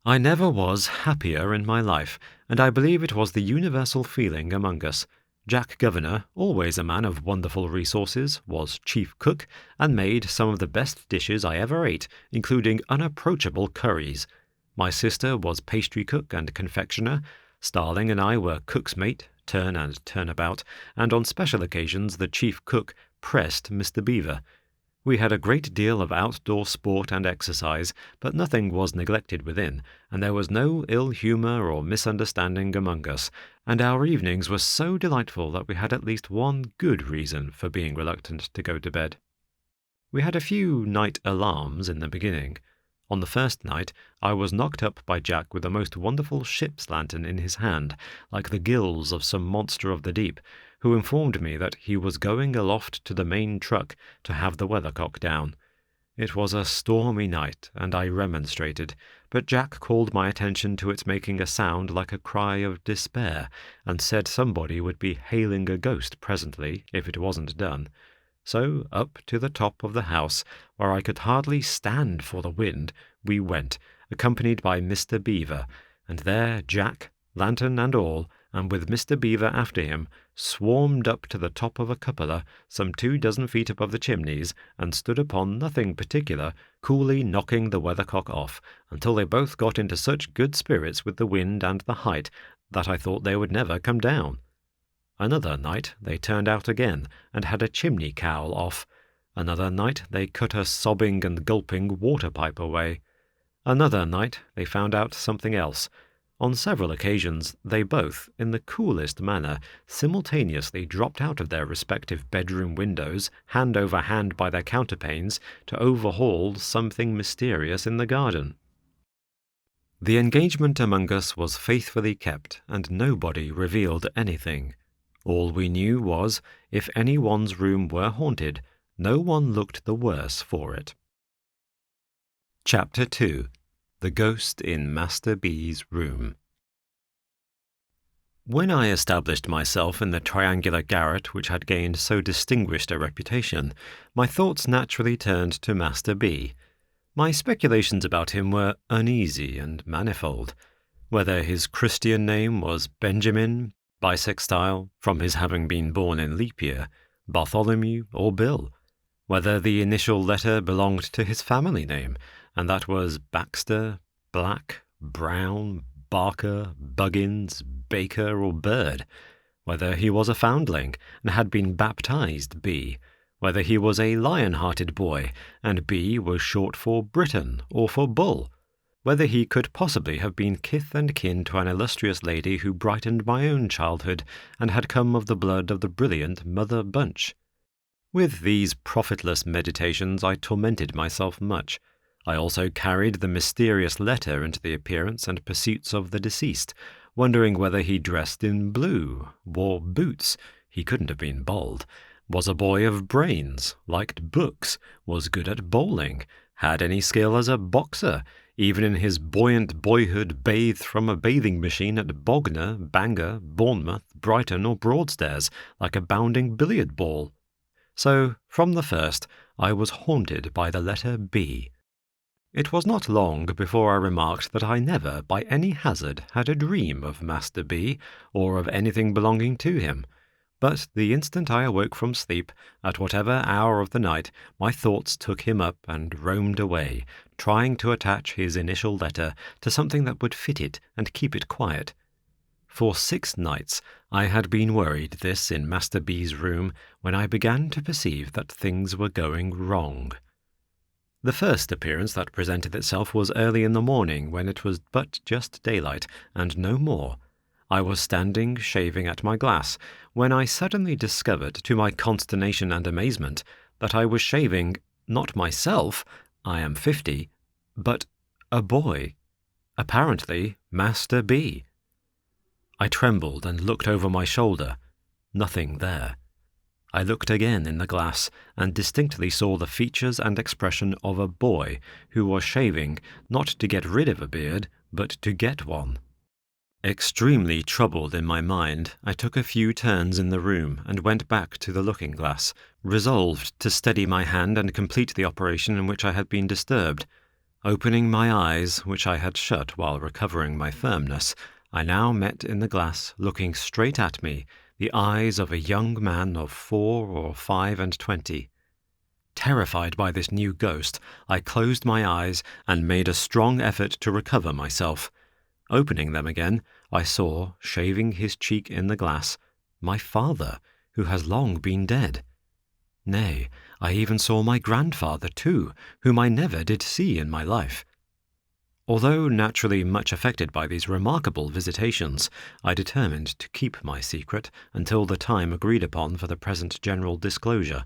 I never was happier in my life, and I believe it was the universal feeling among us. Jack Governor, always a man of wonderful resources, was chief cook, and made some of the best dishes I ever ate, including unapproachable curries. My sister was pastry cook and confectioner. Starling and I were cook's mate, turn and turnabout, and on special occasions the chief cook pressed Mr. Beaver. We had a great deal of outdoor sport and exercise, but nothing was neglected within, and there was no ill humour or misunderstanding among us, and our evenings were so delightful that we had at least one good reason for being reluctant to go to bed. We had a few night alarms in the beginning. On the first night, I was knocked up by Jack with a most wonderful ship's lantern in his hand, like the gills of some monster of the deep, who informed me that he was going aloft to the main truck to have the weathercock down. It was a stormy night, and I remonstrated, but Jack called my attention to its making a sound like a cry of despair, and said somebody would be hailing a ghost presently if it wasn't done. So up to the top of the house, where I could hardly stand for the wind, we went, accompanied by Mr. Beaver, and there Jack, lantern and all, and with Mr. Beaver after him, swarmed up to the top of a cupola, some 24 feet above the chimneys, and stood upon nothing particular, coolly knocking the weathercock off, until they both got into such good spirits with the wind and the height, that I thought they would never come down. Another night they turned out again, and had a chimney cowl off. Another night they cut a sobbing and gulping water-pipe away. Another night they found out something else. On several occasions they both, in the coolest manner, simultaneously dropped out of their respective bedroom windows, hand over hand by their counterpanes, to overhaul something mysterious in the garden. The engagement among us was faithfully kept, and nobody revealed anything. All we knew was, if any one's room were haunted, no one looked the worse for it. Chapter 2. The Ghost in Master B.'s Room. When I established myself in the triangular garret which had gained so distinguished a reputation, my thoughts naturally turned to Master B. My speculations about him were uneasy and manifold. Whether his Christian name was Benjamin, Bisextile, from his having been born in leap year, Bartholomew, or Bill. Whether the initial letter belonged to his family name, and that was Baxter, Black, Brown, Barker, Buggins, Baker, or Bird. Whether he was a foundling, and had been baptized B. Whether he was a lion-hearted boy, and B was short for Briton or for Bull. Whether he could possibly have been kith and kin to an illustrious lady who brightened my own childhood, and had come of the blood of the brilliant Mother Bunch. With these profitless meditations I tormented myself much. I also carried the mysterious letter into the appearance and pursuits of the deceased, wondering whether he dressed in blue, wore boots, he couldn't have been bald, was a boy of brains, liked books, was good at bowling, had any skill as a boxer, even in his buoyant boyhood bathed from a bathing machine at Bognor, Bangor, Bournemouth, Brighton, or Broadstairs, like a bounding billiard ball. So, from the first, I was haunted by the letter B. It was not long before I remarked that I never, by any hazard, had a dream of Master B, or of anything belonging to him. But the instant I awoke from sleep, at whatever hour of the night, my thoughts took him up and roamed away, trying to attach his initial letter to something that would fit it and keep it quiet. For 6 nights I had been worried this in Master B.'s room, when I began to perceive that things were going wrong. The first appearance that presented itself was early in the morning, when it was but just daylight, and no more. I was standing shaving at my glass, when I suddenly discovered, to my consternation and amazement, that I was shaving, not myself, I am 50, but a boy, apparently Master B. I trembled and looked over my shoulder. Nothing there. I looked again in the glass, and distinctly saw the features and expression of a boy who was shaving, not to get rid of a beard, but to get one. Extremely troubled in my mind, I took a few turns in the room and went back to the looking-glass, resolved to steady my hand and complete the operation in which I had been disturbed. Opening my eyes, which I had shut while recovering my firmness, I now met in the glass, looking straight at me, the eyes of a young man of 4 or 25. Terrified by this new ghost, I closed my eyes and made a strong effort to recover myself. Opening them again, I saw, shaving his cheek in the glass, my father, who has long been dead. Nay, I even saw my grandfather too, whom I never did see in my life. Although naturally much affected by these remarkable visitations, I determined to keep my secret until the time agreed upon for the present general disclosure.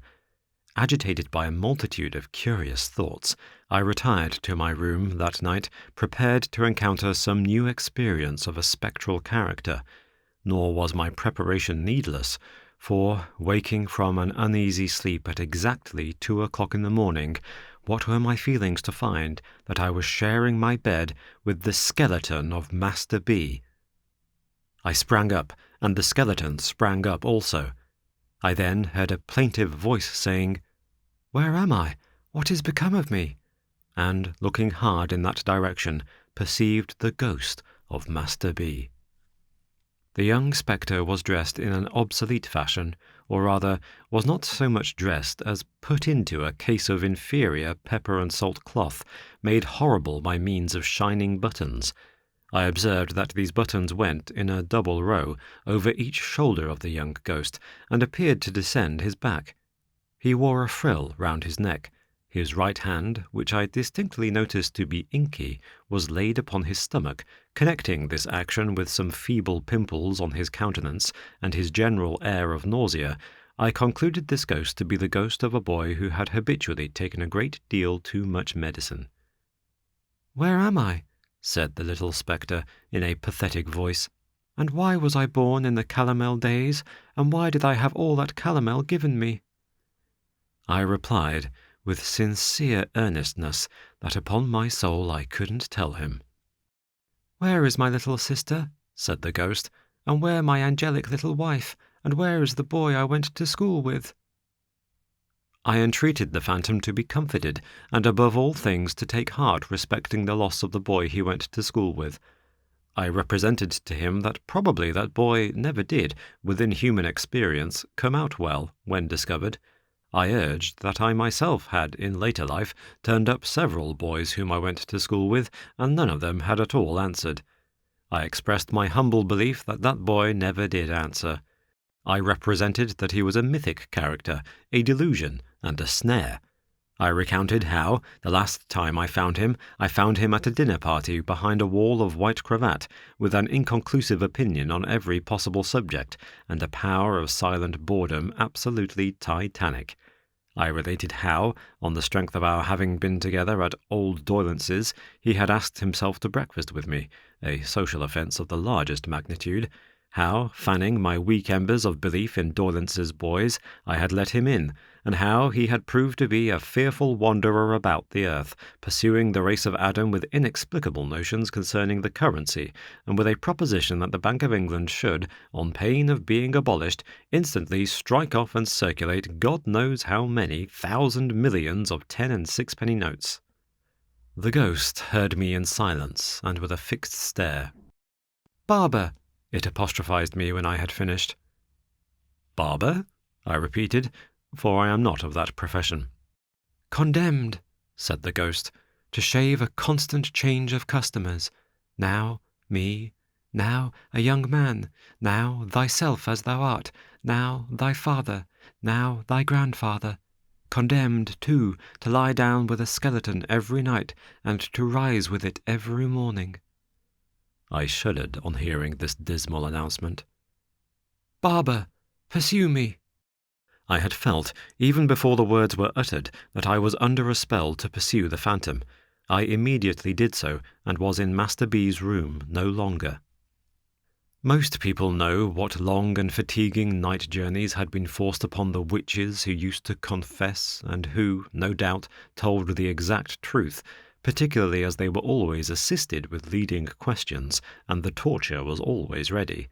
Agitated by a multitude of curious thoughts, I retired to my room that night, prepared to encounter some new experience of a spectral character. Nor was my preparation needless, for, waking from an uneasy sleep at exactly 2 o'clock in the morning, what were my feelings to find that I was sharing my bed with the skeleton of Master B. I sprang up, and the skeleton sprang up also. I then heard a plaintive voice saying, "Where am I? What is become of me?" and, looking hard in that direction, perceived the ghost of Master B. The young spectre was dressed in an obsolete fashion, or rather, was not so much dressed as put into a case of inferior pepper and salt cloth, made horrible by means of shining buttons. I observed that these buttons went in a double row over each shoulder of the young ghost, and appeared to descend his back. He wore a frill round his neck. His right hand, which I distinctly noticed to be inky, was laid upon his stomach, connecting this action with some feeble pimples on his countenance and his general air of nausea. I concluded this ghost to be the ghost of a boy who had habitually taken a great deal too much medicine. "Where am I?" said the little spectre in a pathetic voice. "And why was I born in the calomel days, and why did I have all that calomel given me?" I replied, with sincere earnestness, that upon my soul I couldn't tell him. "Where is my little sister?" said the ghost, "and where my angelic little wife, and where is the boy I went to school with?" I entreated the phantom to be comforted, and above all things to take heart respecting the loss of the boy he went to school with. I represented to him that probably that boy never did, within human experience, come out well when discovered. I urged that I myself had, in later life, turned up several boys whom I went to school with, and none of them had at all answered. I expressed my humble belief that that boy never did answer. I represented that he was a mythic character, a delusion, and a snare. I recounted how, the last time I found him at a dinner party behind a wall of white cravat, with an inconclusive opinion on every possible subject, and a power of silent boredom absolutely titanic. I related how, on the strength of our having been together at old Doylance's, he had asked himself to breakfast with me, a social offence of the largest magnitude. How, fanning my weak embers of belief in Doylance's boys, I had let him in, and how he had proved to be a fearful wanderer about the earth, pursuing the race of Adam with inexplicable notions concerning the currency, and with a proposition that the Bank of England should, on pain of being abolished, instantly strike off and circulate God knows how many thousand millions of 10 and 6-penny notes. The ghost heard me in silence, and with a fixed stare. "Barber!" it apostrophized me when I had finished. "Barber?" I repeated, for I am not of that profession. "Condemned," said the ghost, "to shave a constant change of customers. Now me, now a young man, now thyself as thou art, now thy father, now thy grandfather. Condemned, too, to lie down with a skeleton every night, and to rise with it every morning." I shuddered on hearing this dismal announcement. "Barber, pursue me!" I had felt, even before the words were uttered, that I was under a spell to pursue the phantom. I immediately did so, and was in Master B.'s room no longer. Most people know what long and fatiguing night journeys had been forced upon the witches who used to confess, and who, no doubt, told the exact truth, particularly as they were always assisted with leading questions, and the torture was always ready.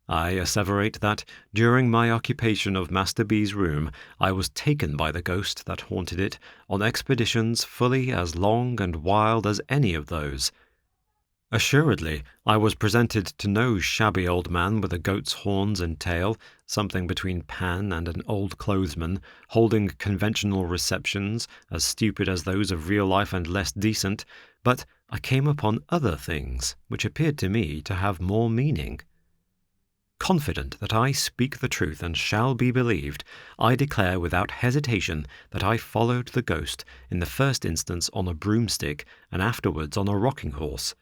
I asseverate that, during my occupation of Master B.'s room, I was taken by the ghost that haunted it on expeditions fully as long and wild as any of those. Assuredly, I was presented to no shabby old man with a goat's horns and tail, something between Pan and an old clothesman, holding conventional receptions, as stupid as those of real life and less decent, but I came upon other things, which appeared to me to have more meaning. Confident that I speak the truth and shall be believed, I declare without hesitation that I followed the ghost, in the first instance on a broomstick, and afterwards on a rocking horse.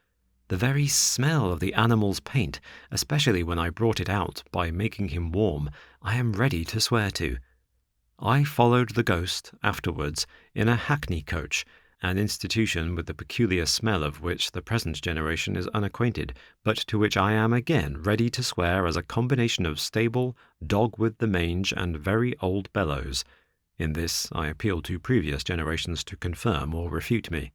The very smell of the animal's paint, especially when I brought it out by making him warm, I am ready to swear to. I followed the ghost, afterwards, in a hackney coach, an institution with the peculiar smell of which the present generation is unacquainted, but to which I am again ready to swear as a combination of stable, dog with the mange, and very old bellows. In this I appeal to previous generations to confirm or refute me.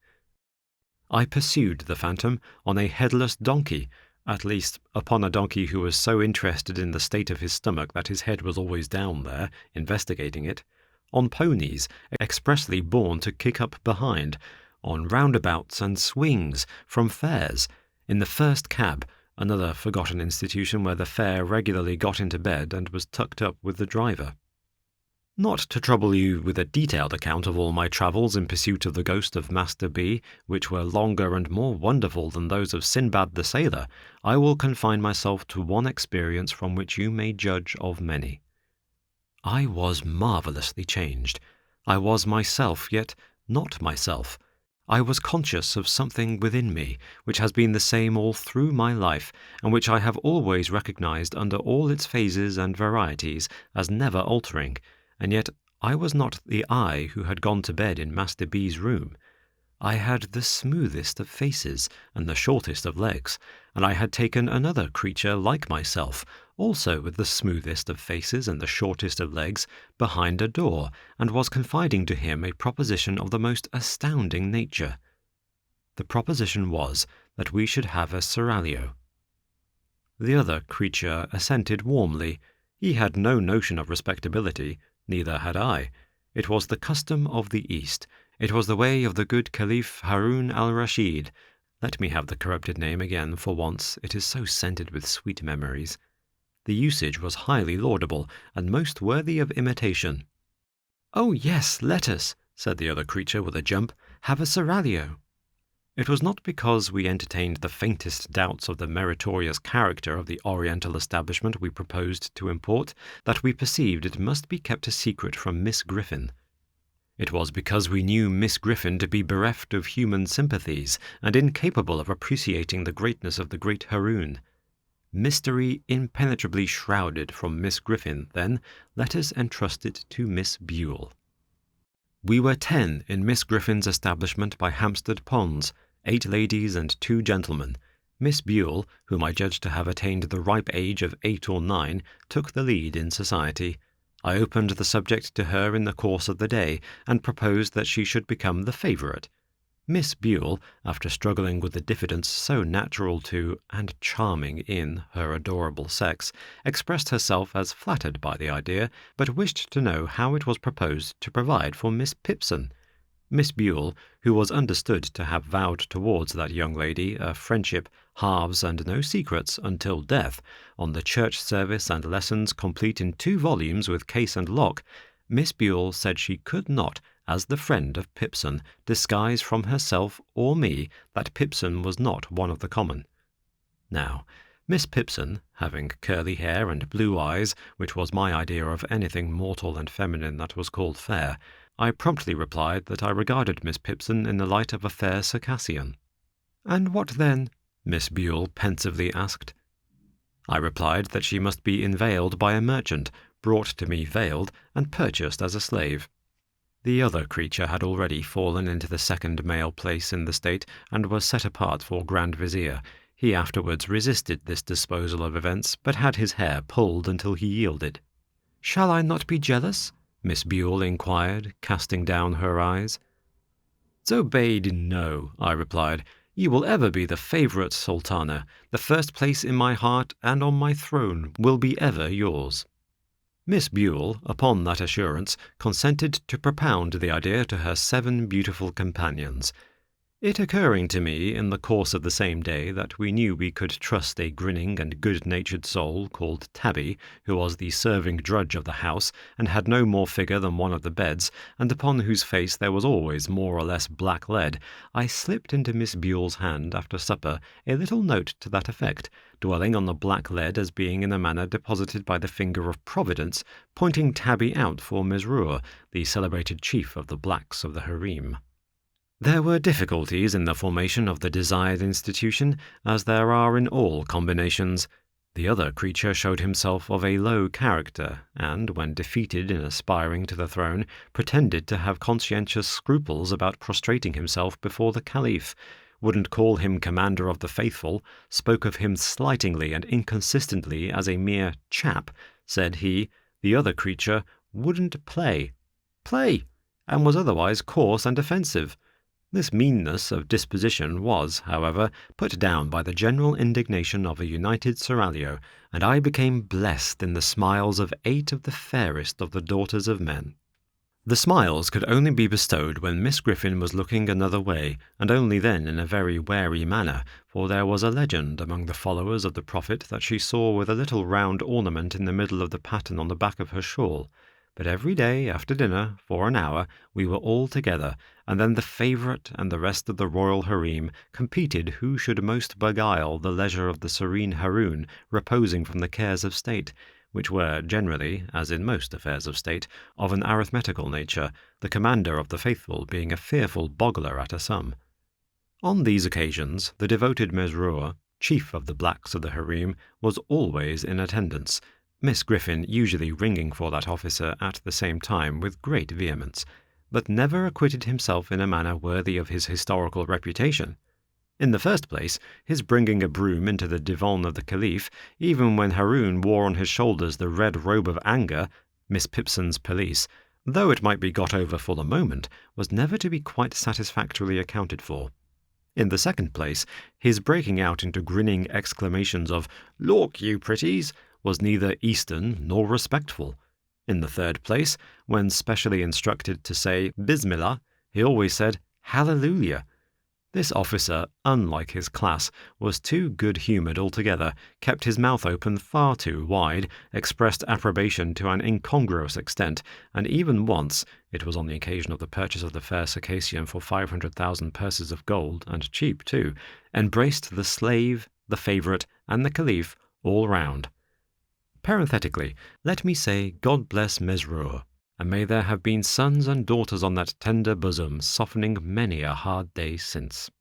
I pursued the phantom on a headless donkey, at least upon a donkey who was so interested in the state of his stomach that his head was always down there, investigating it, on ponies, expressly born to kick up behind, on roundabouts and swings, from fairs, in the first cab, another forgotten institution where the fare regularly got into bed and was tucked up with the driver. Not to trouble you with a detailed account of all my travels in pursuit of the ghost of Master B, which were longer and more wonderful than those of Sinbad the Sailor, I will confine myself to one experience from which you may judge of many. I was marvellously changed. I was myself, yet not myself. I was conscious of something within me, which has been the same all through my life, and which I have always recognized under all its phases and varieties as never altering, and yet I was not the I who had gone to bed in Master B.'s room. I had the smoothest of faces and the shortest of legs, and I had taken another creature like myself, also with the smoothest of faces and the shortest of legs, behind a door, and was confiding to him a proposition of the most astounding nature. The proposition was that we should have a seraglio. The other creature assented warmly. He had no notion of respectability, neither had I. It was the custom of the East. It was the way of the good Caliph Harun al-Rashid. Let me have the corrupted name again for once, it is so scented with sweet memories. The usage was highly laudable, and most worthy of imitation. "Oh yes, let us," said the other creature with a jump, "have a seraglio." It was not because we entertained the faintest doubts of the meritorious character of the Oriental establishment we proposed to import that we perceived it must be kept a secret from Miss Griffin. It was because we knew Miss Griffin to be bereft of human sympathies and incapable of appreciating the greatness of the great Haroun. Mystery impenetrably shrouded from Miss Griffin, then, let us entrust it to Miss Buell. We were 10 in Miss Griffin's establishment by Hampstead Ponds, 8 ladies and 2 gentlemen. Miss Buell, whom I judged to have attained the ripe age of 8 or 9, took the lead in society. I opened the subject to her in the course of the day, and proposed that she should become the favourite. Miss Buell, after struggling with the diffidence so natural to, and charming in, her adorable sex, expressed herself as flattered by the idea, but wished to know how it was proposed to provide for Miss Pipson. Miss Buell, who was understood to have vowed towards that young lady a friendship, halves, and no secrets until death, on the church service and lessons complete in 2 volumes with case and lock, Miss Buell said she could not, as the friend of Pipson, disguise from herself or me that Pipson was not one of the common. Now, Miss Pipson, having curly hair and blue eyes, which was my idea of anything mortal and feminine that was called fair, I promptly replied that I regarded Miss Pipson in the light of a fair Circassian. "And what then?" Miss Buell pensively asked. I replied that she must be unveiled by a merchant, brought to me veiled, and purchased as a slave. The other creature had already fallen into the second male place in the state, and was set apart for Grand Vizier. He afterwards resisted this disposal of events, but had his hair pulled until he yielded. "Shall I not be jealous?" Miss Buell inquired, casting down her eyes. "Zobeide, no," I replied. "You will ever be the favourite sultana. The first place in my heart and on my throne will be ever yours." Miss Buell, upon that assurance, consented to propound the idea to her 7 beautiful companions. It occurring to me in the course of the same day that we knew we could trust a grinning and good-natured soul called Tabby, who was the serving drudge of the house and had no more figure than one of the beds, and upon whose face there was always more or less black lead, I slipped into Miss Buell's hand after supper a little note to that effect, dwelling on the black lead as being in a manner deposited by the finger of Providence, pointing Tabby out for Mesrour, the celebrated chief of the blacks of the harem. There were difficulties in the formation of the desired institution, as there are in all combinations. The other creature showed himself of a low character, and, when defeated in aspiring to the throne, pretended to have conscientious scruples about prostrating himself before the Caliph, wouldn't call him commander of the faithful, spoke of him slightingly and inconsistently as a mere chap, said he, the other creature, wouldn't play, and was otherwise coarse and offensive. This meanness of disposition was, however, put down by the general indignation of a united seraglio, and I became blessed in the smiles of 8 of the fairest of the daughters of men. The smiles could only be bestowed when Miss Griffin was looking another way, and only then in a very wary manner, for there was a legend among the followers of the Prophet that she saw with a little round ornament in the middle of the pattern on the back of her shawl. But every day after dinner, for an hour, we were all together, and then the favourite and the rest of the royal harem competed who should most beguile the leisure of the serene Haroun reposing from the cares of state, which were generally, as in most affairs of state, of an arithmetical nature, the commander of the faithful being a fearful boggler at a sum. On these occasions, the devoted Mesrour, chief of the blacks of the harem, was always in attendance, Miss Griffin usually ringing for that officer at the same time with great vehemence, but never acquitted himself in a manner worthy of his historical reputation. In the first place, his bringing a broom into the divan of the Caliph, even when Haroun wore on his shoulders the red robe of anger, Miss Pipson's pelisse, though it might be got over for the moment, was never to be quite satisfactorily accounted for. In the second place, his breaking out into grinning exclamations of "Look, you pretties!" was neither Eastern nor respectful. In the third place, when specially instructed to say Bismillah, he always said Hallelujah. This officer, unlike his class, was too good-humoured altogether, kept his mouth open far too wide, expressed approbation to an incongruous extent, and even once, it was on the occasion of the purchase of the fair Circassian for 500,000 purses of gold, and cheap too, embraced the slave, the favourite, and the Caliph all round. Parenthetically, let me say God bless Mesrour, and may there have been sons and daughters on that tender bosom, softening many a hard day since.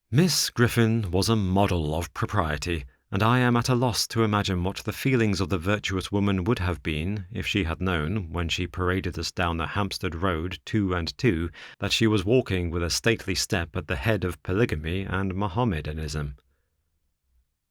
Miss Griffin was a model of propriety, and I am at a loss to imagine what the feelings of the virtuous woman would have been if she had known, when she paraded us down the Hampstead Road 2 and 2, that she was walking with a stately step at the head of polygamy and Mohammedanism.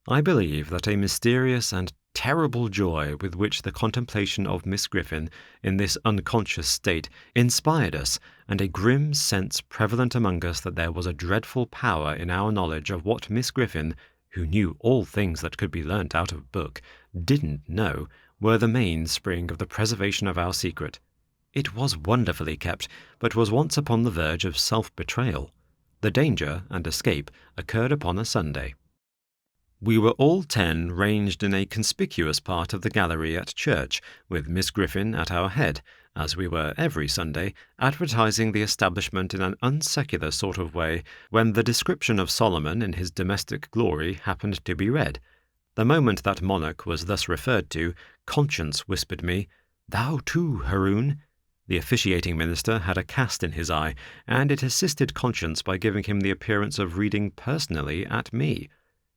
I believe that a mysterious and terrible joy with which the contemplation of Miss Griffin in this unconscious state inspired us, and a grim sense prevalent among us that there was a dreadful power in our knowledge of what Miss Griffin, who knew all things that could be learnt out of book, didn't know, were the mainspring of the preservation of our secret. It was wonderfully kept, but was once upon the verge of self-betrayal. The danger and escape occurred upon a Sunday. We were all 10 ranged in a conspicuous part of the gallery at church, with Miss Griffin at our head, as we were every Sunday, advertising the establishment in an unsecular sort of way, when the description of Solomon in his domestic glory happened to be read. The moment that monarch was thus referred to, conscience whispered me, "Thou too, Haroun." The officiating minister had a cast in his eye, and it assisted conscience by giving him the appearance of reading personally at me.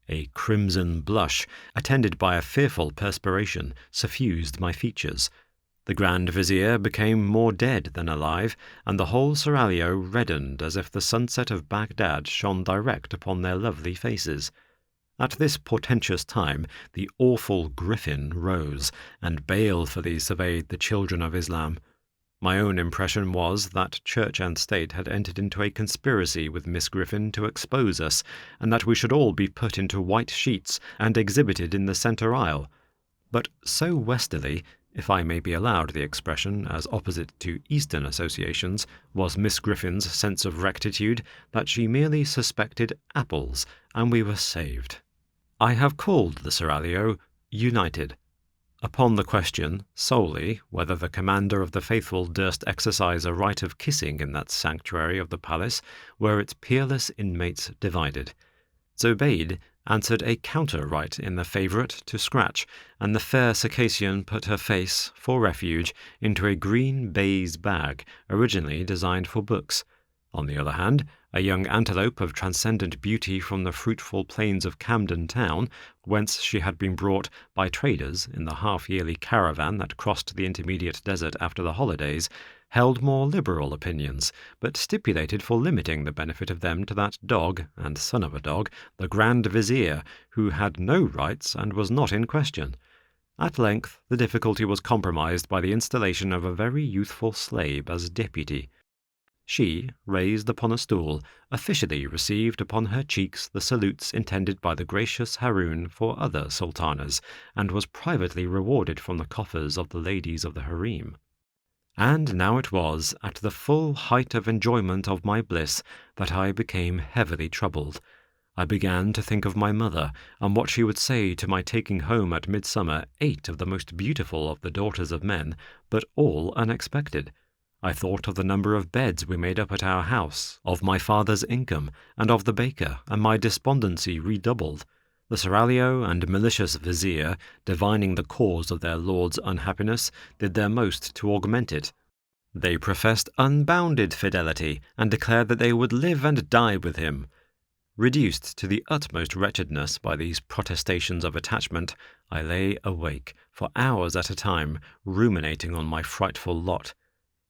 A crimson blush, attended by a fearful perspiration, suffused my features. The Grand Vizier became more dead than alive, and the whole seraglio reddened as if the sunset of Baghdad shone direct upon their lovely faces. At this portentous time, the awful Griffin rose, and balefully surveyed the children of Islam. My own impression was that Church and State had entered into a conspiracy with Miss Griffin to expose us, and that we should all be put into white sheets and exhibited in the centre aisle. But so westerly, if I may be allowed the expression, as opposite to Eastern associations, was Miss Griffin's sense of rectitude, that she merely suspected apples, and we were saved. I have called the seraglio United, upon the question solely whether the commander of the faithful durst exercise a right of kissing in that sanctuary of the palace where its peerless inmates divided. Zobeide answered a counter-right in the favourite to scratch, and the fair Circassian put her face, for refuge, into a green baize bag originally designed for books. On the other hand, a young antelope of transcendent beauty from the fruitful plains of Camden Town, whence she had been brought by traders in the half-yearly caravan that crossed the intermediate desert after the holidays, held more liberal opinions, but stipulated for limiting the benefit of them to that dog, and son of a dog, the Grand Vizier, who had no rights and was not in question. At length the difficulty was compromised by the installation of a very youthful slave as deputy. She, raised upon a stool, officially received upon her cheeks the salutes intended by the gracious Haroun for other sultanas, and was privately rewarded from the coffers of the ladies of the harem. And now it was, at the full height of enjoyment of my bliss, that I became heavily troubled. I began to think of my mother, and what she would say to my taking home at midsummer 8 of the most beautiful of the daughters of men, but all unexpected. I thought of the number of beds we made up at our house, of my father's income, and of the baker, and my despondency redoubled. The seraglio and malicious vizier, divining the cause of their lord's unhappiness, did their most to augment it. They professed unbounded fidelity, and declared that they would live and die with him. Reduced to the utmost wretchedness by these protestations of attachment, I lay awake, for hours at a time, ruminating on my frightful lot.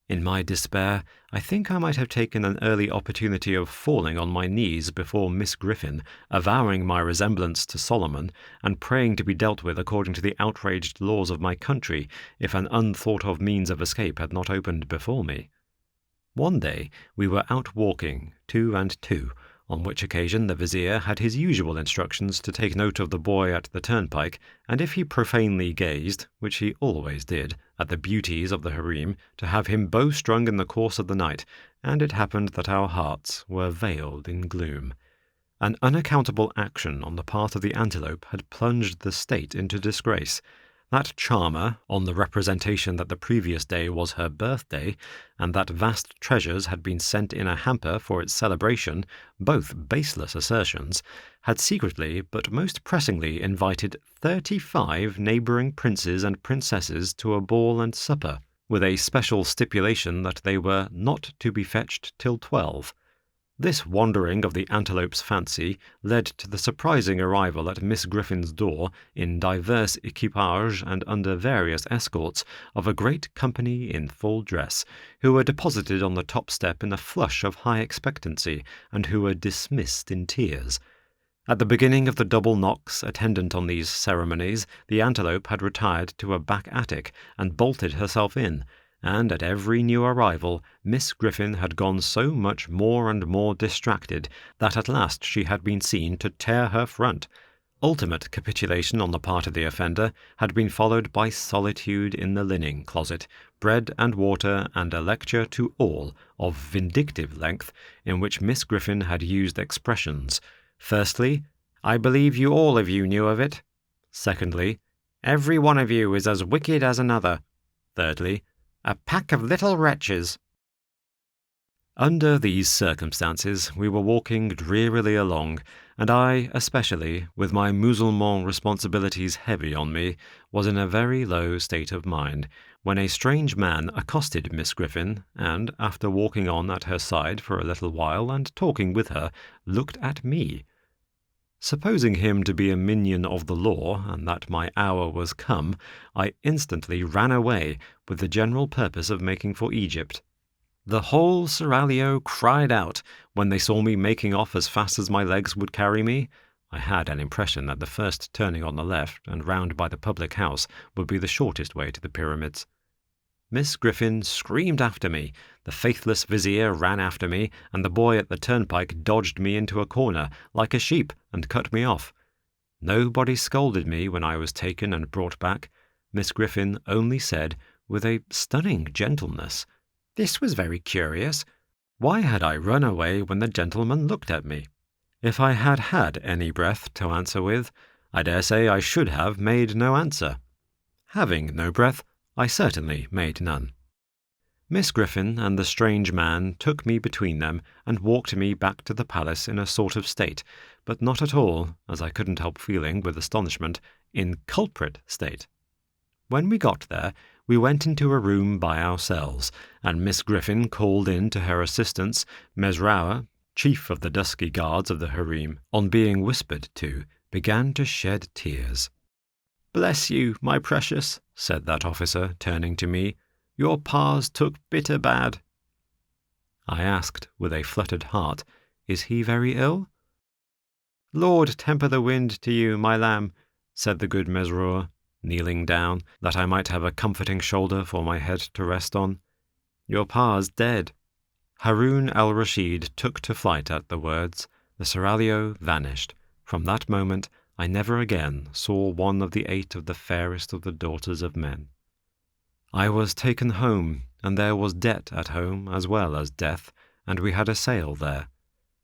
In my despair, I think I might have taken an early opportunity of falling on my knees before Miss Griffin, avowing my resemblance to Solomon, and praying to be dealt with according to the outraged laws of my country, if an unthought-of means of escape had not opened before me. One day we were out walking, 2 and 2, on which occasion the vizier had his usual instructions to take note of the boy at the turnpike, and if he profanely gazed, which he always did, at the beauties of the harem, to have him bow-strung in the course of the night, and it happened that our hearts were veiled in gloom. An unaccountable action on the part of the antelope had plunged the state into disgrace. That charmer, on the representation that the previous day was her birthday, and that vast treasures had been sent in a hamper for its celebration, both baseless assertions, had secretly but most pressingly invited 35 neighbouring princes and princesses to a ball and supper, with a special stipulation that they were not to be fetched till 12. This wandering of the antelope's fancy led to the surprising arrival at Miss Griffin's door, in divers equipages and under various escorts, of a great company in full dress, who were deposited on the top step in a flush of high expectancy, and who were dismissed in tears. At the beginning of the double knocks attendant on these ceremonies, the antelope had retired to a back attic, and bolted herself in, and at every new arrival Miss Griffin had gone so much more and more distracted that at last she had been seen to tear her front. Ultimate capitulation on the part of the offender had been followed by solitude in the linen closet, bread and water, and a lecture to all, of vindictive length, in which Miss Griffin had used expressions. Firstly, "I believe you all of you knew of it." Secondly, "Every one of you is as wicked as another." Thirdly, "A pack of little wretches." Under these circumstances we were walking drearily along, and I, especially, with my Musulman responsibilities heavy on me, was in a very low state of mind, when a strange man accosted Miss Griffin, and, after walking on at her side for a little while and talking with her, looked at me. Supposing him to be a minion of the law, and that my hour was come, I instantly ran away, with the general purpose of making for Egypt. The whole seraglio cried out, when they saw me making off as fast as my legs would carry me, I had an impression that the first turning on the left and round by the public house would be the shortest way to the pyramids. Miss Griffin screamed after me, the faithless vizier ran after me, and the boy at the turnpike dodged me into a corner like a sheep and cut me off. Nobody scolded me when I was taken and brought back. Miss Griffin only said, with a stunning gentleness, "This was very curious. Why had I run away when the gentleman looked at me? If I had had any breath to answer with, I dare say I should have made no answer. Having no breath, I certainly made none." Miss Griffin and the strange man took me between them and walked me back to the palace in a sort of state, but not at all, as I couldn't help feeling with astonishment, in culprit state. When we got there, we went into a room by ourselves, and Miss Griffin called in to her assistance Mesrour, chief of the dusky guards of the harem. On being whispered to, began to shed tears. "Bless you, my precious," said that officer, turning to me. "Your pa's took bitter bad." I asked, with a fluttered heart, "Is he very ill?" "Lord temper the wind to you, my lamb," said the good Mesrour, kneeling down, that I might have a comforting shoulder for my head to rest on. "Your pa's dead." Harun al-Rashid took to flight at the words. The seraglio vanished. From that moment I never again saw one of the 8 of the fairest of the daughters of men. I was taken home, and there was debt at home as well as death, and we had a sale there.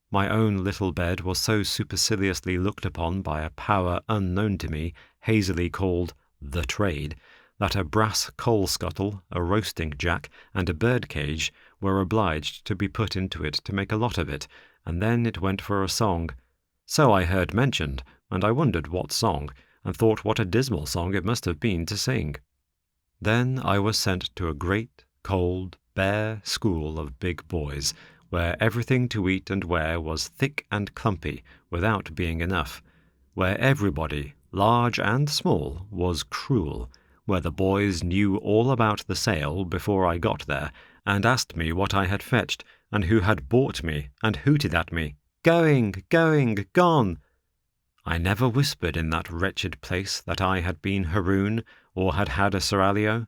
My own little bed was so superciliously looked upon by a power unknown to me, hazily called the trade, that a brass coal scuttle, a roasting jack, and a bird cage were obliged to be put into it to make a lot of it, and then it went for a song. So I heard mentioned, and I wondered what song, and thought what a dismal song it must have been to sing. Then I was sent to a great, cold, bare school of big boys, where everything to eat and wear was thick and clumpy, without being enough, where everybody, large and small, was cruel, where the boys knew all about the sale before I got there, and asked me what I had fetched, and who had bought me, and hooted at me, "Going, going, gone!" I never whispered in that wretched place that I had been Harun, or had had a seraglio,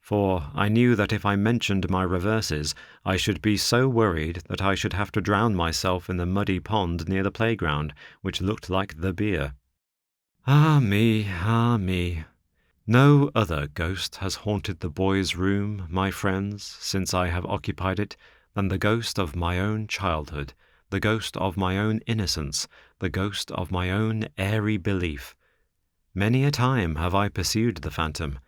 for I knew that if I mentioned my reverses, I should be so worried that I should have to drown myself in the muddy pond near the playground, which looked like the beer. Ah me, ah me! No other ghost has haunted the boys' room, my friends, since I have occupied it, than the ghost of my own childhood, the ghost of my own innocence, the ghost of my own airy belief. Many a time have I pursued the phantom,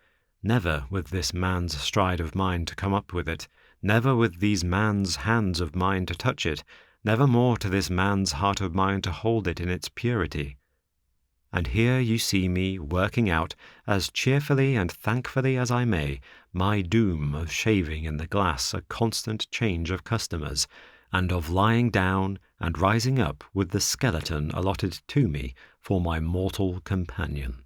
never with this man's stride of mine to come up with it, never with these man's hands of mine to touch it, never more to this man's heart of mine to hold it in its purity. And here you see me working out, as cheerfully and thankfully as I may, my doom of shaving in the glass a constant change of customers, and of lying down and rising up with the skeleton allotted to me for my mortal companion.